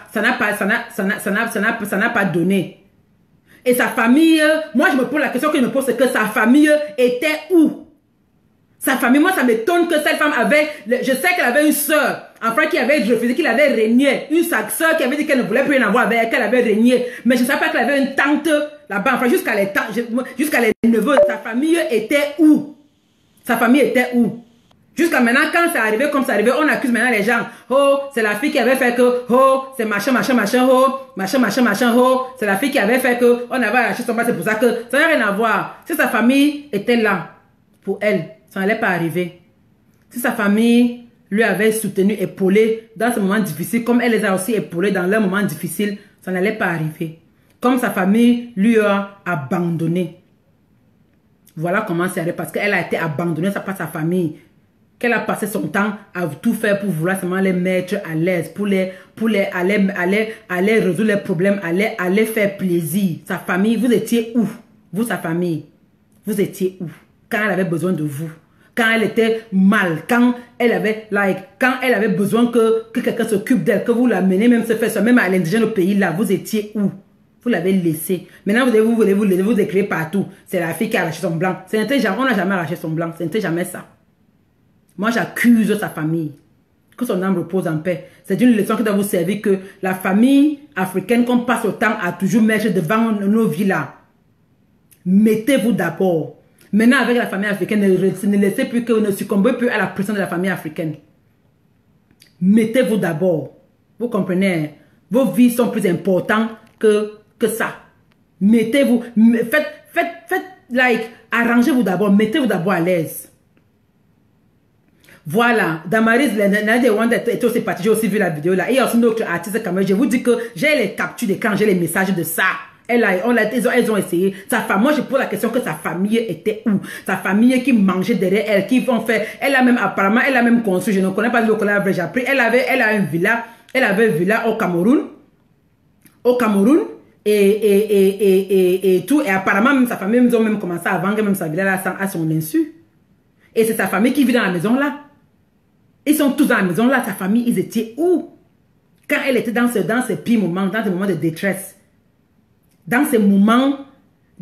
donné. Et sa famille, moi je me pose la question que je me pose, c'est que sa famille était où? Sa famille, moi ça m'étonne que cette femme avait, je sais qu'elle avait une soeur, en fait qui avait refusé, qu'il avait régné, une soeur qui avait dit qu'elle ne voulait plus rien avoir avec elle, qu'elle avait régné, mais je ne savais pas qu'elle avait une tante là-bas, enfin jusqu'à les neveux, sa famille était où? Sa famille était où? Jusqu'à maintenant, quand c'est arrivé comme c'est arrivé, on accuse maintenant les gens. Oh, c'est la fille qui avait fait que, oh, c'est machin, oh, c'est la fille qui avait fait que, on avait arraché son bras, c'est pour ça que, ça n'a rien à voir. Si sa famille était là, pour elle, ça n'allait pas arriver. Si sa famille lui avait soutenu, épaulé dans ce moment difficile, comme elle les a aussi épaulés dans leurs moments difficiles, ça n'allait pas arriver. Comme sa famille lui a abandonné. Voilà comment c'est arrivé, parce qu'elle a été abandonnée par sa famille. Qu'elle a passé son temps à tout faire pour vouloir seulement les mettre à l'aise, pour aller résoudre les problèmes, aller faire plaisir. Sa famille, vous étiez où? Vous, sa famille, vous étiez où? Quand elle avait besoin de vous, quand elle était mal, quand elle avait besoin que quelqu'un s'occupe d'elle, que vous la menez même se faire, même à l'indigène au pays là, vous étiez où? Vous l'avez laissé. Maintenant, vous voulez vous écrire partout. C'est la fille qui a arraché son blanc. On n'a jamais arraché son blanc. Ce n'était jamais ça. Moi, j'accuse sa famille. Que son âme repose en paix. C'est une leçon qui doit vous servir que la famille africaine qu'on passe au temps à toujours mettre devant nos vies là. Mettez-vous d'abord. Maintenant, avec la famille africaine, ne laissez plus que ne succombez plus à la pression de la famille africaine. Mettez-vous d'abord. Vous comprenez? Vos vies sont plus importantes que ça. Mettez-vous. Arrangez-vous d'abord. Mettez-vous d'abord à l'aise. Voilà, Damaris, Nadia Wanda est aussi partie, j'ai aussi vu la vidéo là. Et il y a aussi d'autres artistes quand même. Je vous dis que j'ai les captures d'écran, j'ai les messages de ça. Elles ont essayé. Sa femme, moi je pose la question que sa famille était où? Sa famille qui mangeait derrière elle, qui vont faire. Elle a même apparemment, elle a même construit, je ne connais pas le collège, j'ai appris. Elle a une villa, elle avait une villa au Cameroun. Et tout. Et apparemment, même sa famille, ils ont même commencé à vendre même sa villa là à son insu. Et c'est sa famille qui vit dans la maison là. Ils sont tous dans la maison là. Sa famille, ils étaient où? Quand elle était dans ces pires moments, dans ces moments de détresse. Dans ces moments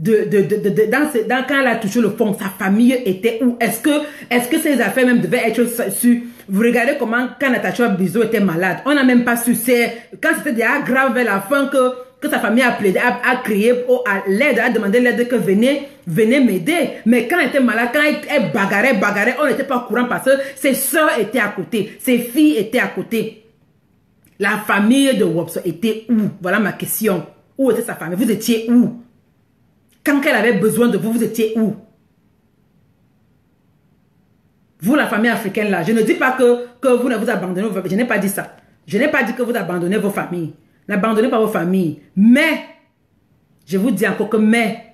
quand elle a touché le fond, sa famille était où? Est-ce que ces affaires même devaient être su? Vous regardez comment, quand Natacha Bizot était malade, on n'a même pas su. Quand c'était déjà grave vers la fin que sa famille a plaidé, a crié à l'aide, a demandé l'aide que venez m'aider. Mais quand elle était malade, quand elle bagarrait, on n'était pas au courant parce que ses soeurs étaient à côté, ses filles étaient à côté. La famille de Wopso était où? Voilà ma question. Où était sa famille? Vous étiez où? Quand elle avait besoin de vous, vous étiez où? Vous, la famille africaine là, je ne dis pas que vous ne vous abandonnez. Je n'ai pas dit ça. Je n'ai pas dit que vous abandonnez vos familles. N'abandonnez pas vos familles. Mais, je vous dis encore que mettez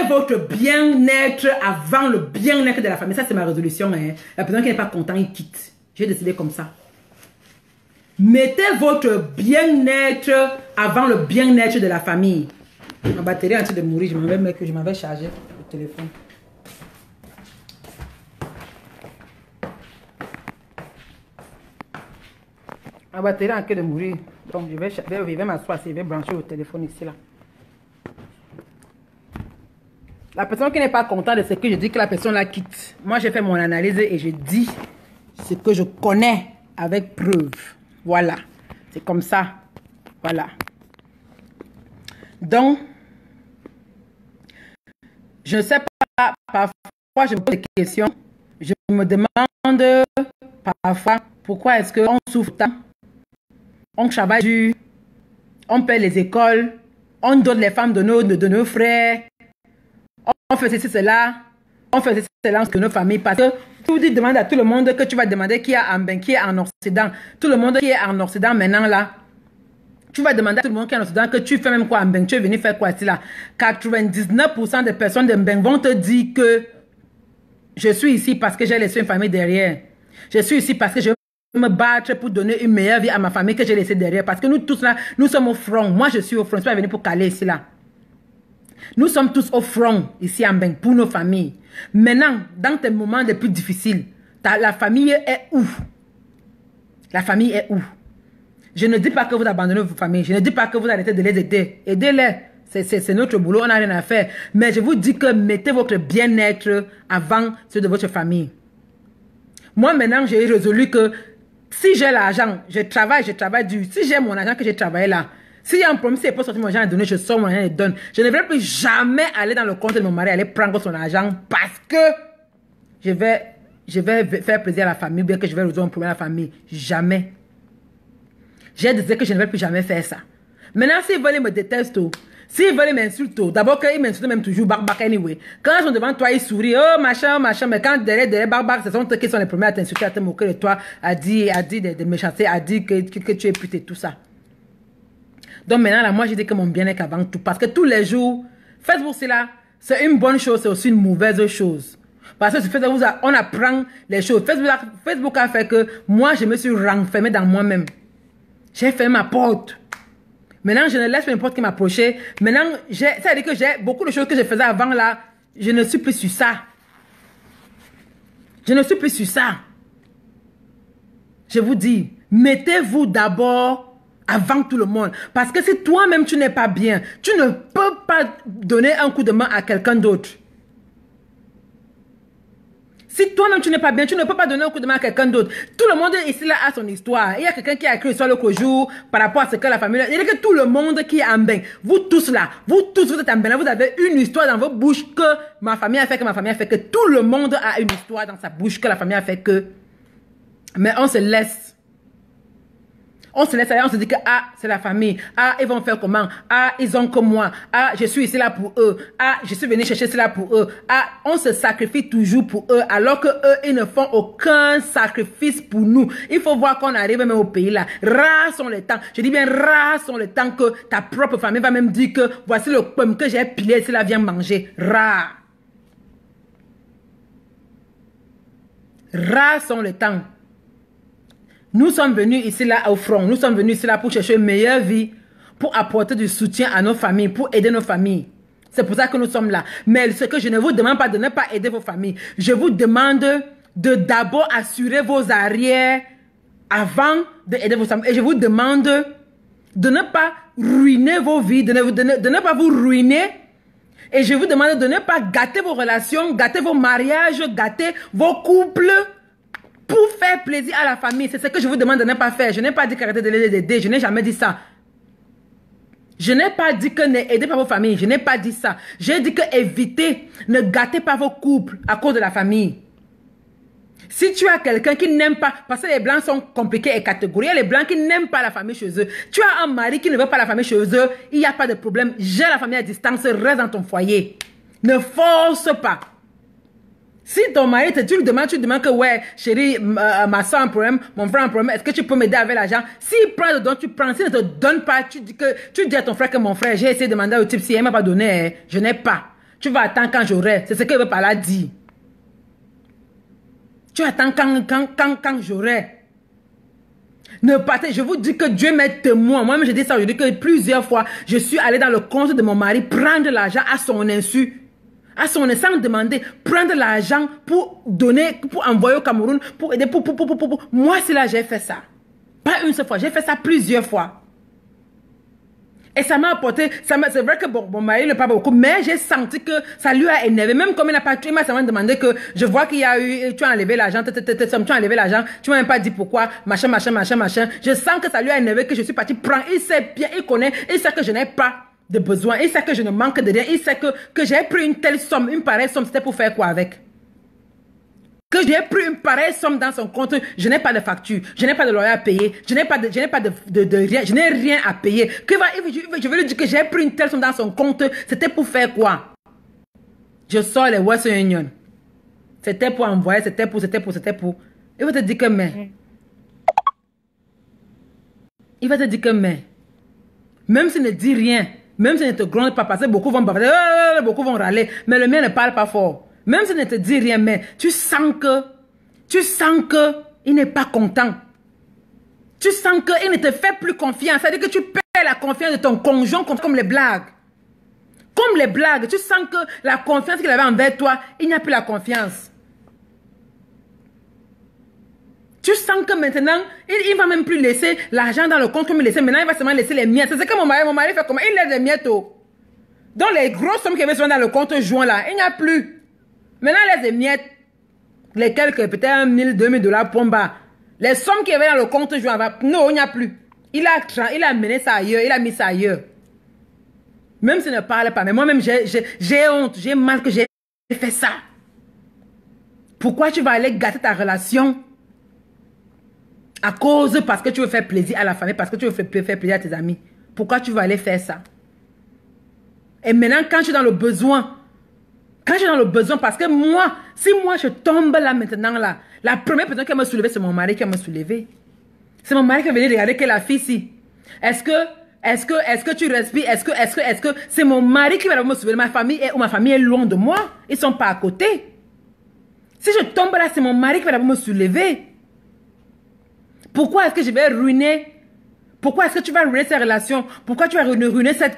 votre bien-être avant le bien-être de la famille. Ça, c'est ma résolution. Hein. La personne qui n'est pas content, il quitte. J'ai décidé comme ça. Mettez votre bien-être avant le bien-être de la famille. Ma batterie est en train de mourir. Je m'avais chargé le téléphone. Ma batterie est en train de mourir. Donc je vais m'asseoir, je vais brancher le téléphone ici là. La personne qui n'est pas contente de ce que je dis, que la personne la quitte. Moi j'ai fait mon analyse et je dis ce que je connais avec preuve. Voilà. C'est comme ça. Voilà. Donc, je ne sais pas, parfois je me pose des questions. Je me demande parfois pourquoi est-ce qu'on souffre tant. On travaille dur, on paie les écoles, on donne les femmes de nos frères, on fait ceci, cela, on fait ceci, cela de nos familles. Parce que tu demandes à tout le monde que tu vas demander qui est en Occident. Tout le monde qui est en Occident maintenant là. Tu vas demander à tout le monde qui est en Occident que tu fais même quoi en Mbeng. Tu es venu faire quoi ici là? 99% des personnes de Mbeng vont te dire que je suis ici parce que j'ai laissé une famille derrière. Je suis ici parce que je veux me battre pour donner une meilleure vie à ma famille que j'ai laissée derrière. Parce que nous tous là, nous sommes au front. Moi je suis au front. Je suis pas venu pour caler ici là. Nous sommes tous au front ici en Mbeng pour nos familles. Maintenant, dans tes moments les plus difficiles, la famille est où? La famille est où? Je ne dis pas que vous abandonnez vos familles. Je ne dis pas que vous arrêtez de les aider. Aidez-les. C'est notre boulot. On n'a rien à faire. Mais je vous dis que mettez votre bien-être avant celui de votre famille. Moi, maintenant, j'ai résolu que si j'ai l'argent, je travaille dur. Si j'ai mon argent que j'ai travaillé là, s'il y a un problème, si je peux sortir mon argent et donner, je sors mon argent et donne. Je ne vais plus jamais aller dans le compte de mon mari, aller prendre son argent parce que je vais faire plaisir à la famille, bien que je vais résoudre un problème à la famille. Jamais. J'ai décidé que je ne vais plus jamais faire ça. Maintenant, s'ils veulent me détester, s'ils veulent m'insulter, d'abord qu'ils m'insultent même toujours, barbac anyway. Quand ils sont devant toi, ils sourient, oh machin, mais quand derrière barbac, ce sont eux qui sont les premiers à t'insulter, à te moquer de toi, à dire des méchancetés, à dire que tu es pute et tout ça. Donc maintenant, là, moi, j'ai dit que mon bien-être avant tout. Parce que tous les jours, Facebook, c'est là, c'est une bonne chose, c'est aussi une mauvaise chose. Parce que sur Facebook, on apprend les choses. Facebook a fait que moi, je me suis renfermée dans moi-même. J'ai fait ma porte. Maintenant, je ne laisse pas n'importe qui m'approcher. Maintenant, ça veut dire que j'ai beaucoup de choses que je faisais avant là. Je ne suis plus sur ça. Je ne suis plus sur ça. Je vous dis, mettez-vous d'abord avant tout le monde. Parce que si toi-même tu n'es pas bien, tu ne peux pas donner un coup de main à quelqu'un d'autre. Si toi-même tu n'es pas bien, tu ne peux pas donner un coup de main à quelqu'un d'autre. Tout le monde ici là a son histoire. Il y a quelqu'un qui a écrit l'histoire l'autre jour par rapport à ce que la famille... Il y a que tout le monde qui est en Mbeng. Vous tous là, vous êtes en Mbeng. Vous avez une histoire dans votre bouche que ma famille a fait, que tout le monde a une histoire dans sa bouche que la famille a fait que... Mais on se laisse. On se laisse aller, on se dit que ah, c'est la famille. Ah, ils vont faire comment? Ah, ils ont comme moi. Ah, je suis ici là pour eux. Ah, je suis venu chercher cela pour eux. Ah, on se sacrifie toujours pour eux, alors que eux, ils ne font aucun sacrifice pour nous. Il faut voir qu'on arrive même au pays là. Rares sont les temps. Je dis bien rares sont les temps que ta propre famille va même dire que voici le pomme que j'ai pilé, cela vient manger. Rares. Rares sont les temps. Nous sommes venus ici là au front. Nous sommes venus ici là pour chercher une meilleure vie, pour apporter du soutien à nos familles, pour aider nos familles. C'est pour ça que nous sommes là. Mais ce que je ne vous demande pas de ne pas aider vos familles. Je vous demande de d'abord assurer vos arrières avant d'aider vos familles. Et je vous demande de ne pas ruiner vos vies, de ne pas vous ruiner. Et je vous demande de ne pas gâter vos relations, gâter vos mariages, gâter vos couples pour faire plaisir à la famille. C'est ce que je vous demande de ne pas faire. Je n'ai pas dit qu'arrêtez de les aider. Je n'ai jamais dit ça. Je n'ai pas dit que n'aidez pas vos familles. Je n'ai pas dit ça. J'ai dit que évitez, ne gâtez pas vos couples à cause de la famille. Si tu as quelqu'un qui n'aime pas, parce que les blancs sont compliqués et catégoriques, les blancs qui n'aiment pas la famille chez eux. Tu as un mari qui ne veut pas la famille chez eux, il n'y a pas de problème. J'ai la famille à distance, reste dans ton foyer. Ne force pas. Si ton mari, tu lui demandes que ouais, chérie, ma soeur a un problème, mon frère a un problème, est-ce que tu peux m'aider avec l'argent? S'il prend le don, tu prends. S'il ne te donne pas, tu dis à ton frère que mon frère, j'ai essayé de demander au type, si elle ne m'a pas donné, je n'ai pas. Tu vas attendre quand j'aurai. C'est ce qu'il veut par là dire. Tu attends quand j'aurai. Ne partez, je vous dis que Dieu m'est témoin. Moi-même, je dis ça, je dis que plusieurs fois, je suis allé dans le compte de mon mari prendre l'argent à son insu. À son insu, sans demander, prendre l'argent pour donner, pour envoyer au Cameroun, pour aider, Moi, c'est là j'ai fait ça. Pas une seule fois, j'ai fait ça plusieurs fois. Et ça m'a apporté, c'est vrai que bon, mon mari ne parle pas beaucoup, mais j'ai senti que ça lui a énervé. Même comme il n'a pas tué, il m'a seulement demandé que je vois qu'il y a eu, tu as enlevé l'argent, tu as enlevé l'argent, tu m'as même pas dit pourquoi, machin. Je sens que ça lui a énervé, que je suis partie prendre. Il sait bien, il connaît, il sait que je n'ai pas de besoin, il sait que je ne manque de rien, il sait que j'ai pris une telle somme, une pareille somme, c'était pour faire quoi avec? Que j'ai pris une pareille somme dans son compte, je n'ai pas de facture, je n'ai pas de loyer à payer, je n'ai pas de rien, je n'ai rien à payer. Je vais lui dire que j'ai pris une telle somme dans son compte, c'était pour faire quoi? Je sors les Western Union. C'était pour envoyer, c'était pour. Il va te dire que mais. Il va te dire que mais. Même s'il ne dit rien, même s'il ne te gronde pas, parce que beaucoup vont bavarder, beaucoup vont râler, mais le mien ne parle pas fort. Même s'il ne te dit rien, mais tu sens que il n'est pas content. Tu sens qu'il ne te fait plus confiance. C'est-à-dire que tu perds la confiance de ton conjoint comme les blagues. Comme les blagues. Tu sens que la confiance qu'il avait envers toi, il n'y a plus la confiance. Tu sens que maintenant, il ne va même plus laisser l'argent dans le compte comme il laissait. Maintenant, il va seulement laisser les miettes. C'est ce que mon mari fait comment? Il laisse les miettes. Donc, les grosses sommes qu'il y avait souvent dans le compte joint là, il n'y a plus. Maintenant, les miettes, les quelques, peut-être 1 000, 2 000 $ pour bas. Les sommes qu'il y avait dans le compte joint, non, il n'y a plus. Il a mené ça ailleurs, il a mis ça ailleurs. Même s'il ne parle pas, mais moi-même, j'ai honte, j'ai mal que j'ai fait ça. Pourquoi tu vas aller gâter ta relation parce que tu veux faire plaisir à la famille, parce que tu veux faire plaisir à tes amis? Pourquoi tu vas aller faire ça? Et maintenant, quand tu es dans le besoin, parce que moi, si moi je tombe là maintenant, là, la première personne qui m'a soulevé, c'est mon mari qui m'a soulevé. C'est mon mari qui est venu regarder que la fille ici. Est-ce que tu respires? Est-ce que c'est mon mari qui va me soulever? Ma famille est loin de moi. Ils ne sont pas à côté. Si je tombe là, c'est mon mari qui va me soulever. Pourquoi est-ce que je vais ruiner? Pourquoi est-ce que tu vas ruiner ces relations? Pourquoi tu vas ruiner cette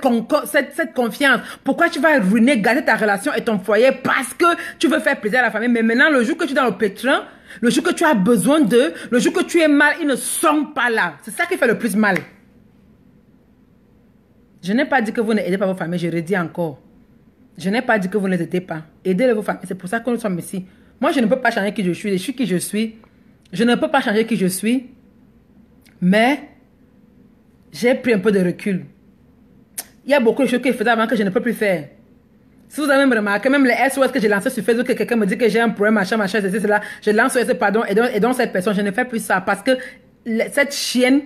confiance? Pourquoi tu vas ruiner, gâter ta relation et ton foyer parce que tu veux faire plaisir à la famille? Mais maintenant, le jour que tu es dans le pétrin, le jour que tu as besoin d'eux, le jour que tu es mal, ils ne sont pas là. C'est ça qui fait le plus mal. Je n'ai pas dit que vous n'aidez pas vos familles, je redis encore. Je n'ai pas dit que vous ne les aidez pas. Aidez vos familles, c'est pour ça que nous sommes ici. Moi, je ne peux pas changer qui je suis. Je suis qui je suis. Je ne peux pas changer qui je suis. Mais j'ai pris un peu de recul. Il y a beaucoup de choses que je faisais avant que je ne peux plus faire. Si vous avez même remarqué, même les SOS que j'ai lancés sur Facebook, que quelqu'un me dit que j'ai un problème, machin, ceci, cela, je lance SOS, pardon, et donc cette personne, je ne fais plus ça. Parce que cette chienne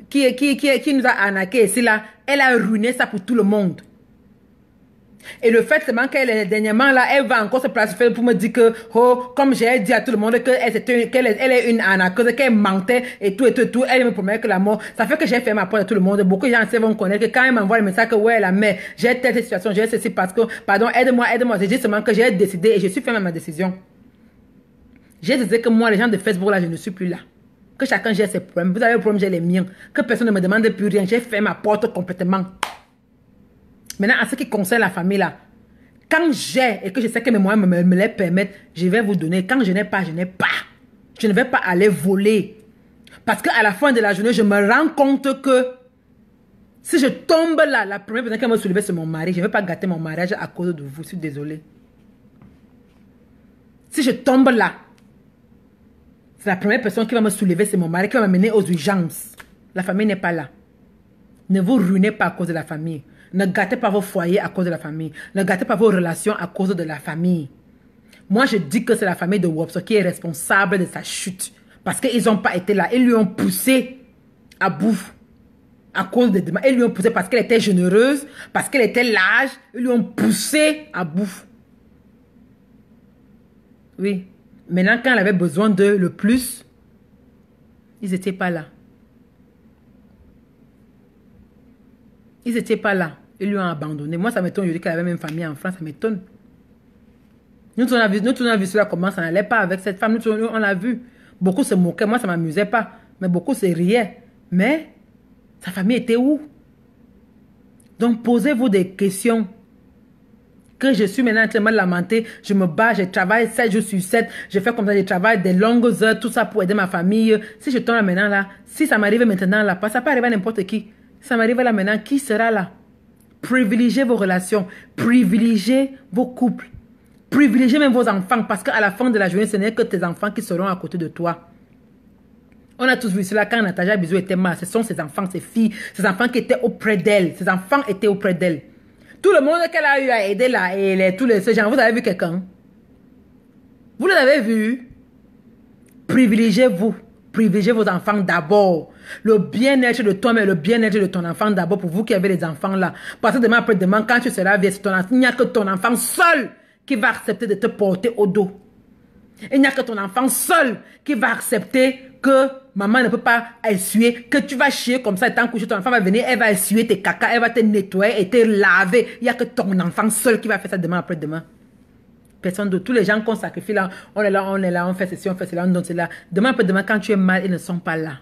qui nous a arnaqué ici, là, elle a ruiné ça pour tout le monde. Et le fait seulement qu'elle, dernièrement, là, elle va encore se placer pour me dire que, oh, comme j'ai dit à tout le monde qu'elle est une arnaqueuse, qu'elle mentait et tout, elle me promet que la mort, ça fait que j'ai fait ma porte à tout le monde. Beaucoup de gens vont connaître que quand elle m'envoie le message que, ouais, la mère, j'ai telle situation, j'ai ceci parce que, pardon, aide-moi. J'ai dit seulement que j'ai décidé et je suis fait ma décision. J'ai décidé que moi, les gens de Facebook, là, je ne suis plus là. Que chacun gère ses problèmes. Vous avez le problème, j'ai les miens. Que personne ne me demande plus rien. J'ai fait ma porte complètement. Maintenant, en ce qui concerne la famille là, quand j'ai et que je sais que mes moyens me les permettent, je vais vous donner. Quand je n'ai pas, je n'ai pas. Je ne vais pas aller voler. Parce qu'à la fin de la journée, je me rends compte que si je tombe là, la première personne qui me soulever, c'est mon mari. Je ne vais pas gâter mon mariage à cause de vous. Je suis désolée. Si je tombe là, c'est la première personne qui va me soulever, c'est mon mari qui va m'amener aux urgences. La famille n'est pas là. Ne vous ruinez pas à cause de la famille. Ne gâtez pas vos foyers à cause de la famille. Ne gâtez pas vos relations à cause de la famille. Moi, je dis que c'est la famille de Wopso qui est responsable de sa chute. Parce qu'ils n'ont pas été là. Ils lui ont poussé à bout. À cause de... Ils lui ont poussé parce qu'elle était généreuse, parce qu'elle était large. Ils lui ont poussé à bout. Oui. Maintenant, quand elle avait besoin d'eux le plus, ils n'étaient pas là. Ils n'étaient pas là. Ils lui ont abandonné. Moi, ça m'étonne aujourd'hui qu'elle avait même famille en France. Ça m'étonne. Nous, on a vu cela comment ça n'allait pas avec cette femme. Nous, on l'a vu. Beaucoup se moquaient. Moi, ça ne m'amusait pas. Mais beaucoup se riaient. Mais sa famille était où? Donc, posez-vous des questions. Que je suis maintenant tellement lamentée. Je me bats, je travaille 7 jours sur 7. Je fais comme ça, je travaille des longues heures, tout ça pour aider ma famille. Si je tombe là maintenant, là, si ça m'arrive maintenant, là, ça peut arriver à n'importe qui. Ça m'arrive là maintenant, qui sera là? Privilégiez vos relations, privilégiez vos couples, privilégiez même vos enfants parce qu'à la fin de la journée, ce n'est que tes enfants qui seront à côté de toi. On a tous vu cela quand Nataja Bizou était mal. Ce sont ses enfants, ses filles, ses enfants qui étaient auprès d'elle. Ses enfants étaient auprès d'elle. Tout le monde qu'elle a eu à aider là, et tous ces gens, vous avez vu quelqu'un? Vous l'avez vu? Privilégiez-vous. Privilégiez vos enfants d'abord. Le bien-être de toi, mais le bien-être de ton enfant d'abord pour vous qui avez les enfants là. Parce que demain après-demain, quand tu seras vieux, il n'y a que ton enfant seul qui va accepter de te porter au dos. Il n'y a que ton enfant seul qui va accepter que maman ne peut pas essuyer, que tu vas chier comme ça, tant que ton enfant va venir, elle va essuyer tes caca, elle va te nettoyer et te laver. Il n'y a que ton enfant seul qui va faire ça demain après-demain. Personne d'autre. Tous les gens qu'on sacrifie là, on est là, on fait ceci, on fait cela, on donne cela. Demain après-demain, quand tu es mal, ils ne sont pas là.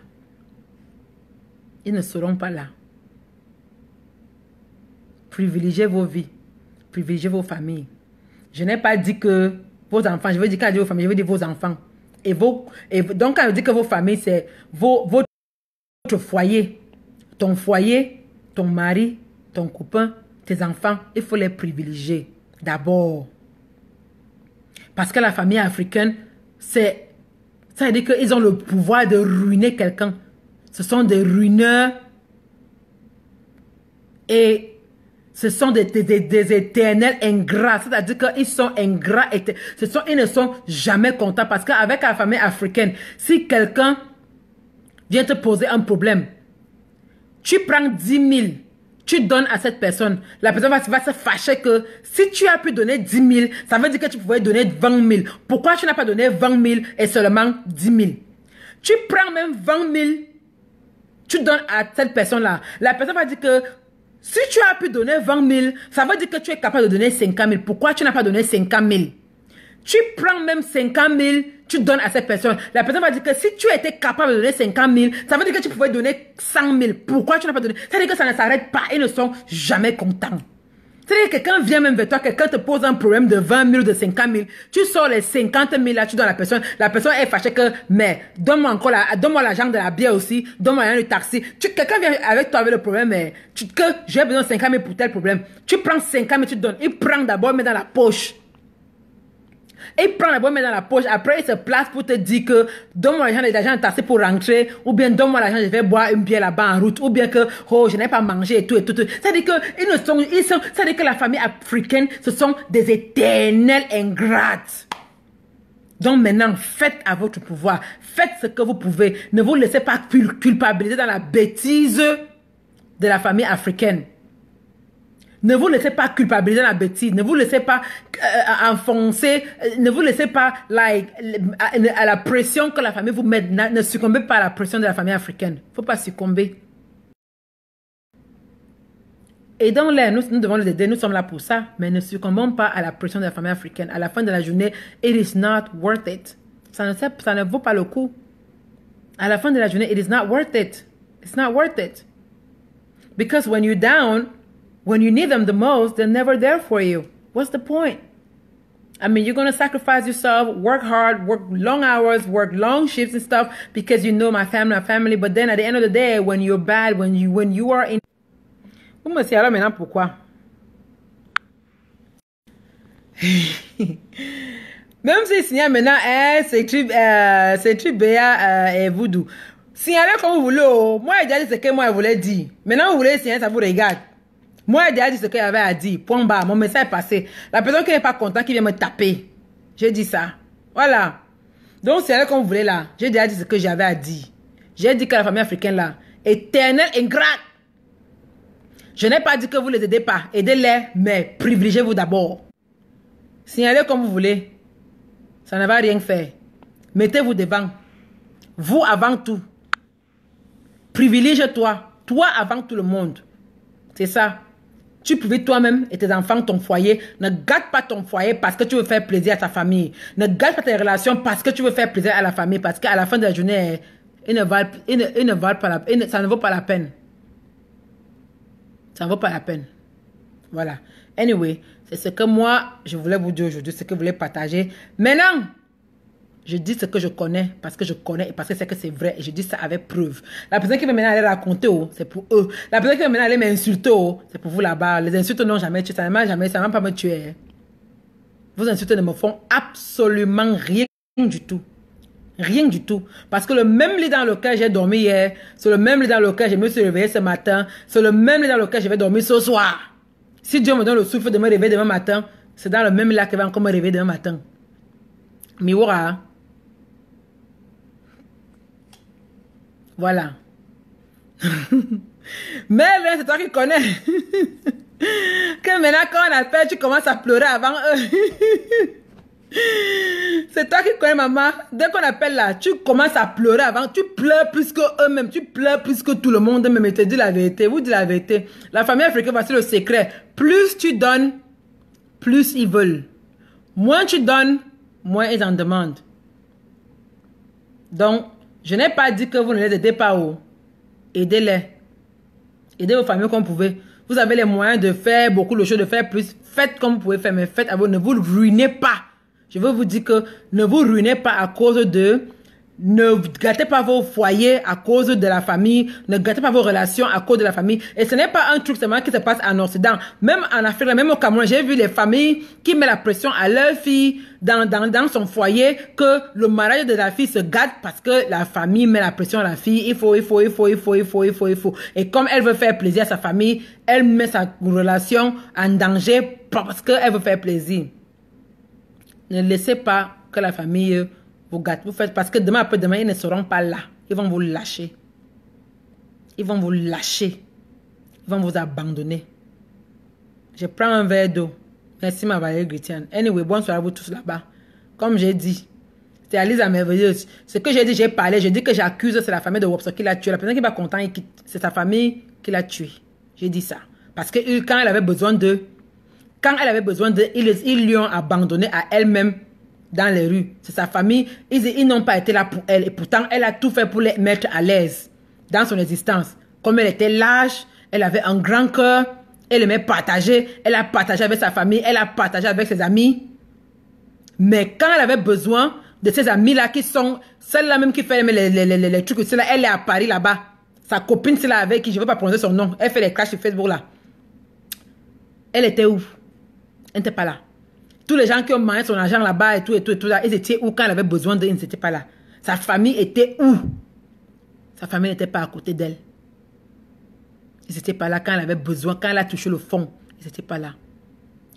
Ils ne seront pas là. Privilégiez vos vies. Privilégiez vos familles. Je n'ai pas dit que vos enfants, je veux dire quand je dis vos familles, je veux dire vos enfants. Donc quand je dis que vos familles, c'est votre foyer. Ton foyer, ton mari, ton copain, tes enfants, il faut les privilégier d'abord. Parce que la famille africaine, ça veut dire qu'ils ont le pouvoir de ruiner quelqu'un. Ce sont des ruineurs et ce sont des éternels ingrats. C'est-à-dire qu'ils sont ingrats. Ils ne sont jamais contents. Parce qu'avec la famille africaine, si quelqu'un vient te poser un problème, tu prends 10 000, tu donnes à cette personne. La personne va se fâcher que si tu as pu donner 10 000, ça veut dire que tu pouvais donner 20 000. Pourquoi tu n'as pas donné 20 000 et seulement 10 000? Tu prends même 20 000, tu donnes à cette personne-là. La personne va dire que si tu as pu donner 20 000, ça veut dire que tu es capable de donner 50 000. Pourquoi tu n'as pas donné 50 000? Tu prends même 50 000, tu donnes à cette personne. La personne va dire que si tu étais capable de donner 50 000, ça veut dire que tu pouvais donner 100 000. Pourquoi tu n'as pas donné? Ça veut dire que ça ne s'arrête pas. Ils ne sont jamais contents. C'est-à-dire que quelqu'un vient même vers toi, quelqu'un te pose un problème de 20 000 ou de 50 000. Tu sors les 50 000 là, tu donnes à la personne. La personne est fâchée que, mais donne-moi l'argent de la bière aussi, donne-moi l'argent du taxi. Quelqu'un vient avec toi avec le problème, mais que j'ai besoin de 50 000 pour tel problème. Tu prends 50 000, tu donnes. Il prend d'abord, met dans la poche. Il prend d'abord, met dans la poche. Après, il se place pour te dire que donne-moi l'argent de taxi pour rentrer. Ou bien donne-moi l'argent, je vais boire une bière là-bas en route. Ou bien que, oh, je n'ai pas mangé et tout. C'est-à-dire que la famille africaine, ce sont des éternels ingrates. Donc maintenant, faites à votre pouvoir. Faites ce que vous pouvez. Ne vous laissez pas culpabiliser dans la bêtise de la famille africaine. Ne vous laissez pas culpabiliser dans la bêtise. Ne vous laissez pas enfoncer. Ne vous laissez pas à la pression que la famille vous met. Ne succombez pas à la pression de la famille africaine. Il ne faut pas succomber. Aidons-les, nous devons les aider, nous sommes là pour ça, mais ne succombons pas à la pression de la famille africaine. À la fin de la journée, it is not worth it. Ça ne vaut pas le coup. À la fin de la journée, it is not worth it. It's not worth it. Because when you're down, when you need them the most, they're never there for you. What's the point? I mean, you're going to sacrifice yourself, work hard, work long hours, work long shifts and stuff because you know my family. But then at the end of the day, when you're bad, when you are in... Vous me dites alors maintenant pourquoi? Même si signale maintenant, c'est Béa et Voodoo. Signalez comme vous voulez. Oh. Moi, j'ai déjà dit ce que moi je voulais dire. Maintenant, vous voulez signaler, ça vous regarde. Moi, j'ai déjà dit ce qu'il y avait à dire. Point bas, mon message est passé. La personne qui n'est pas contente, qui vient me taper. J'ai dit ça. Voilà. Donc, signalez comme vous voulez là. J'ai déjà dit ce que j'avais à dire. J'ai dit que la famille africaine là, éternelle ingrate. Je n'ai pas dit que vous ne les aidez pas. Aidez-les, mais privilégiez-vous d'abord. Signalez comme vous voulez. Ça ne va rien faire. Mettez-vous devant. Vous avant tout. Privilégie-toi. Toi avant tout le monde. C'est ça. Tu privilégies toi-même et tes enfants, ton foyer. Ne gâte pas ton foyer parce que tu veux faire plaisir à ta famille. Ne gâte pas tes relations parce que tu veux faire plaisir à la famille. Parce qu'à la fin de la journée, ils ne valent pas ça ne vaut pas la peine. Ça ne vaut pas la peine. Voilà. Anyway, c'est ce que moi, je voulais vous dire aujourd'hui, ce que je voulais partager. Maintenant, je dis ce que je connais, parce que je connais et parce que c'est vrai. Et je dis ça avec preuve. La personne qui va maintenant aller raconter, oh, c'est pour eux. La personne qui va maintenant aller m'insulter, oh, c'est pour vous là-bas. Les insultes n'ont jamais tué. Ça ne va pas me tuer. Vos insultes ne me font absolument rien du tout. Rien du tout. Parce que le même lit dans lequel j'ai dormi hier, c'est le même lit dans lequel je me suis réveillé ce matin, c'est le même lit dans lequel je vais dormir ce soir. Si Dieu me donne le souffle de me réveiller demain matin, c'est dans le même lit qu'il va encore me réveiller demain matin. Miwara. Voilà. Mais c'est toi qui connais. Que maintenant quand on appelle, tu commences à pleurer avant eux. C'est toi qui connais maman. Dès qu'on appelle là, tu commences à pleurer avant. Tu pleures plus que eux-mêmes. Tu pleures plus que tout le monde. Mais te dis la vérité. Vous dites la vérité. La famille africaine, voici le secret. Plus tu donnes, plus ils veulent. Moins tu donnes, moins ils en demandent. Donc, je n'ai pas dit que vous ne les aidez pas. Aidez-les. Aidez vos familles comme vous pouvez. Vous avez les moyens de faire beaucoup de choses, de faire plus. Faites comme vous pouvez faire, mais faites à vous. Ne vous ruinez pas. Je veux vous dire que ne vous ruinez pas à cause de... Ne gâtez pas vos foyers à cause de la famille. Ne gâtez pas vos relations à cause de la famille. Et ce n'est pas un truc seulement qui se passe en Occident. Même en Afrique, même au Cameroun, j'ai vu les familles qui mettent la pression à leur fille dans son foyer que le mariage de la fille se gâte parce que la famille met la pression à la fille. Il faut. Et comme elle veut faire plaisir à sa famille, elle met sa relation en danger parce qu'elle veut faire plaisir. Ne laissez pas que la famille vous gâte. Vous faites parce que demain après-demain, ils ne seront pas là. Ils vont vous lâcher. Ils vont vous lâcher. Ils vont vous abandonner. Je prends un verre d'eau. Merci ma Valérie Gritiane. Anyway, bonsoir à vous tous là-bas. Comme j'ai dit, c'est Alice la merveilleuse. Ce que j'ai dit, j'ai parlé. J'ai dit que j'accuse, c'est la famille de Wopso qui l'a tué. La personne qui va content, c'est sa famille qui l'a tué. J'ai dit ça. Parce que quand elle avait besoin d'eux, ils lui ont abandonné à elle-même dans les rues. C'est sa famille. Ils n'ont pas été là pour elle. Et pourtant, elle a tout fait pour les mettre à l'aise dans son existence. Comme elle était lâche, elle avait un grand cœur, elle aimait partager. Elle a partagé avec sa famille, elle a partagé avec ses amis. Mais quand elle avait besoin de ces amis-là qui sont celle-là même qui fait les trucs, celle-là, elle est à Paris là-bas. Sa copine, c'est là avec qui je ne veux pas prononcer son nom. Elle fait les clashs sur Facebook là. Elle était où? Elle n'était pas là. Tous les gens qui ont mangé son argent là-bas et tout là, ils étaient où quand elle avait besoin d'eux, ils n'étaient pas là. Sa famille était où? Sa famille n'était pas à côté d'elle. Ils n'étaient pas là quand elle avait besoin, quand elle a touché le fond. Ils n'étaient pas là.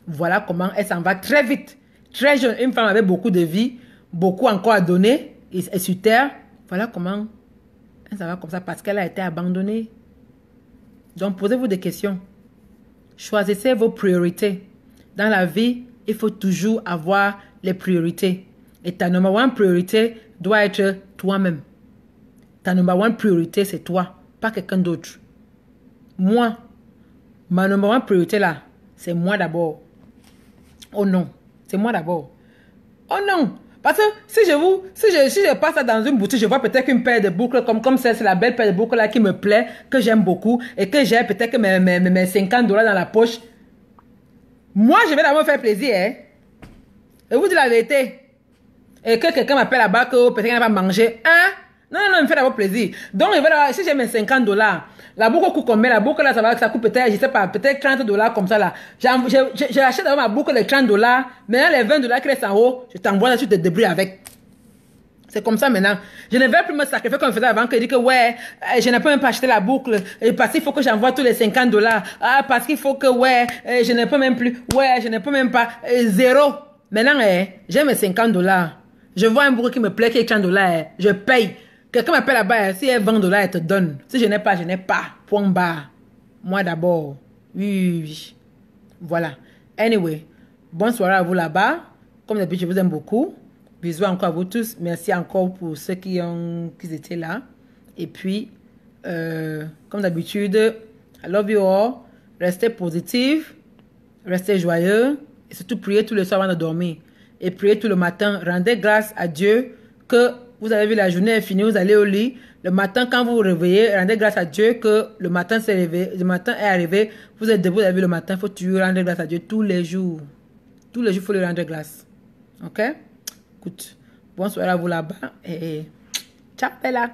Voilà comment elle s'en va très vite. Très jeune. Une femme avec beaucoup de vie. beaucoup encore à donner et sur terre. Voilà comment ça va comme ça parce qu'elle a été abandonnée. Donc, posez-vous des questions. Choisissez vos priorités. Dans la vie, il faut toujours avoir les priorités. Et ta number one priorité doit être toi-même. Ta number one priorité, c'est toi, pas quelqu'un d'autre. Moi, ma number one priorité là, c'est moi d'abord. Oh non, c'est moi d'abord. Oh non, parce que si je passe dans une boutique, je vois peut-être une paire de boucles comme ça, c'est la belle paire de boucles là qui me plaît, que j'aime beaucoup, et que j'ai peut-être mes 50 $ dans la poche. Moi, je vais d'abord me faire plaisir, hein. Et vous dites la vérité. Et que quelqu'un m'appelle là-bas, que peut-être qu'il n'a pas mangé. Hein? Non, il me fait d'abord plaisir. Donc, si j'ai mes 50 $, la boucle coûte combien? La boucle là, ça coûte peut-être, je sais pas, peut-être 30 $ comme ça là. J'achète d'abord ma boucle de 30 $. Maintenant, les 20 $ qui restent en haut, je t'envoie là, tu te débrouilles avec. C'est comme ça maintenant. Je ne vais plus me sacrifier comme je faisais avant, que je dis que ouais, je ne peux même pas acheter la boucle, parce qu'il faut que j'envoie tous les 50 $. Ah, parce qu'il faut que ouais, je ne peux même plus, ouais, je ne peux même pas, zéro. Maintenant, j'ai mes 50 $. Je vois un boucle qui me plaît, qui est 30 $, je paye. Quelqu'un m'appelle là-bas, si elle 20 $, elle te donne. Si je n'ai pas, je n'ai pas. Point barre. Moi d'abord. Oui. Voilà. Anyway, bonne soirée à vous là-bas. Comme d'habitude, je vous aime beaucoup. Bisous encore à vous tous. Merci encore pour ceux qui étaient là. Et puis, comme d'habitude, I love you all. Restez positifs. Restez joyeux. Et surtout, priez tous les soirs avant de dormir. Et priez tout le matin. Rendez grâce à Dieu que vous avez vu la journée est finie, vous allez au lit. Le matin, quand vous vous réveillez, rendez grâce à Dieu que le matin s'est réveillé, le matin est arrivé. Vous êtes debout, vous avez vu le matin. Il faut toujours rendre grâce à Dieu tous les jours. Tous les jours, il faut lui rendre grâce. Ok? Écoute, bonne soirée à vous là-bas et ciao, Bella.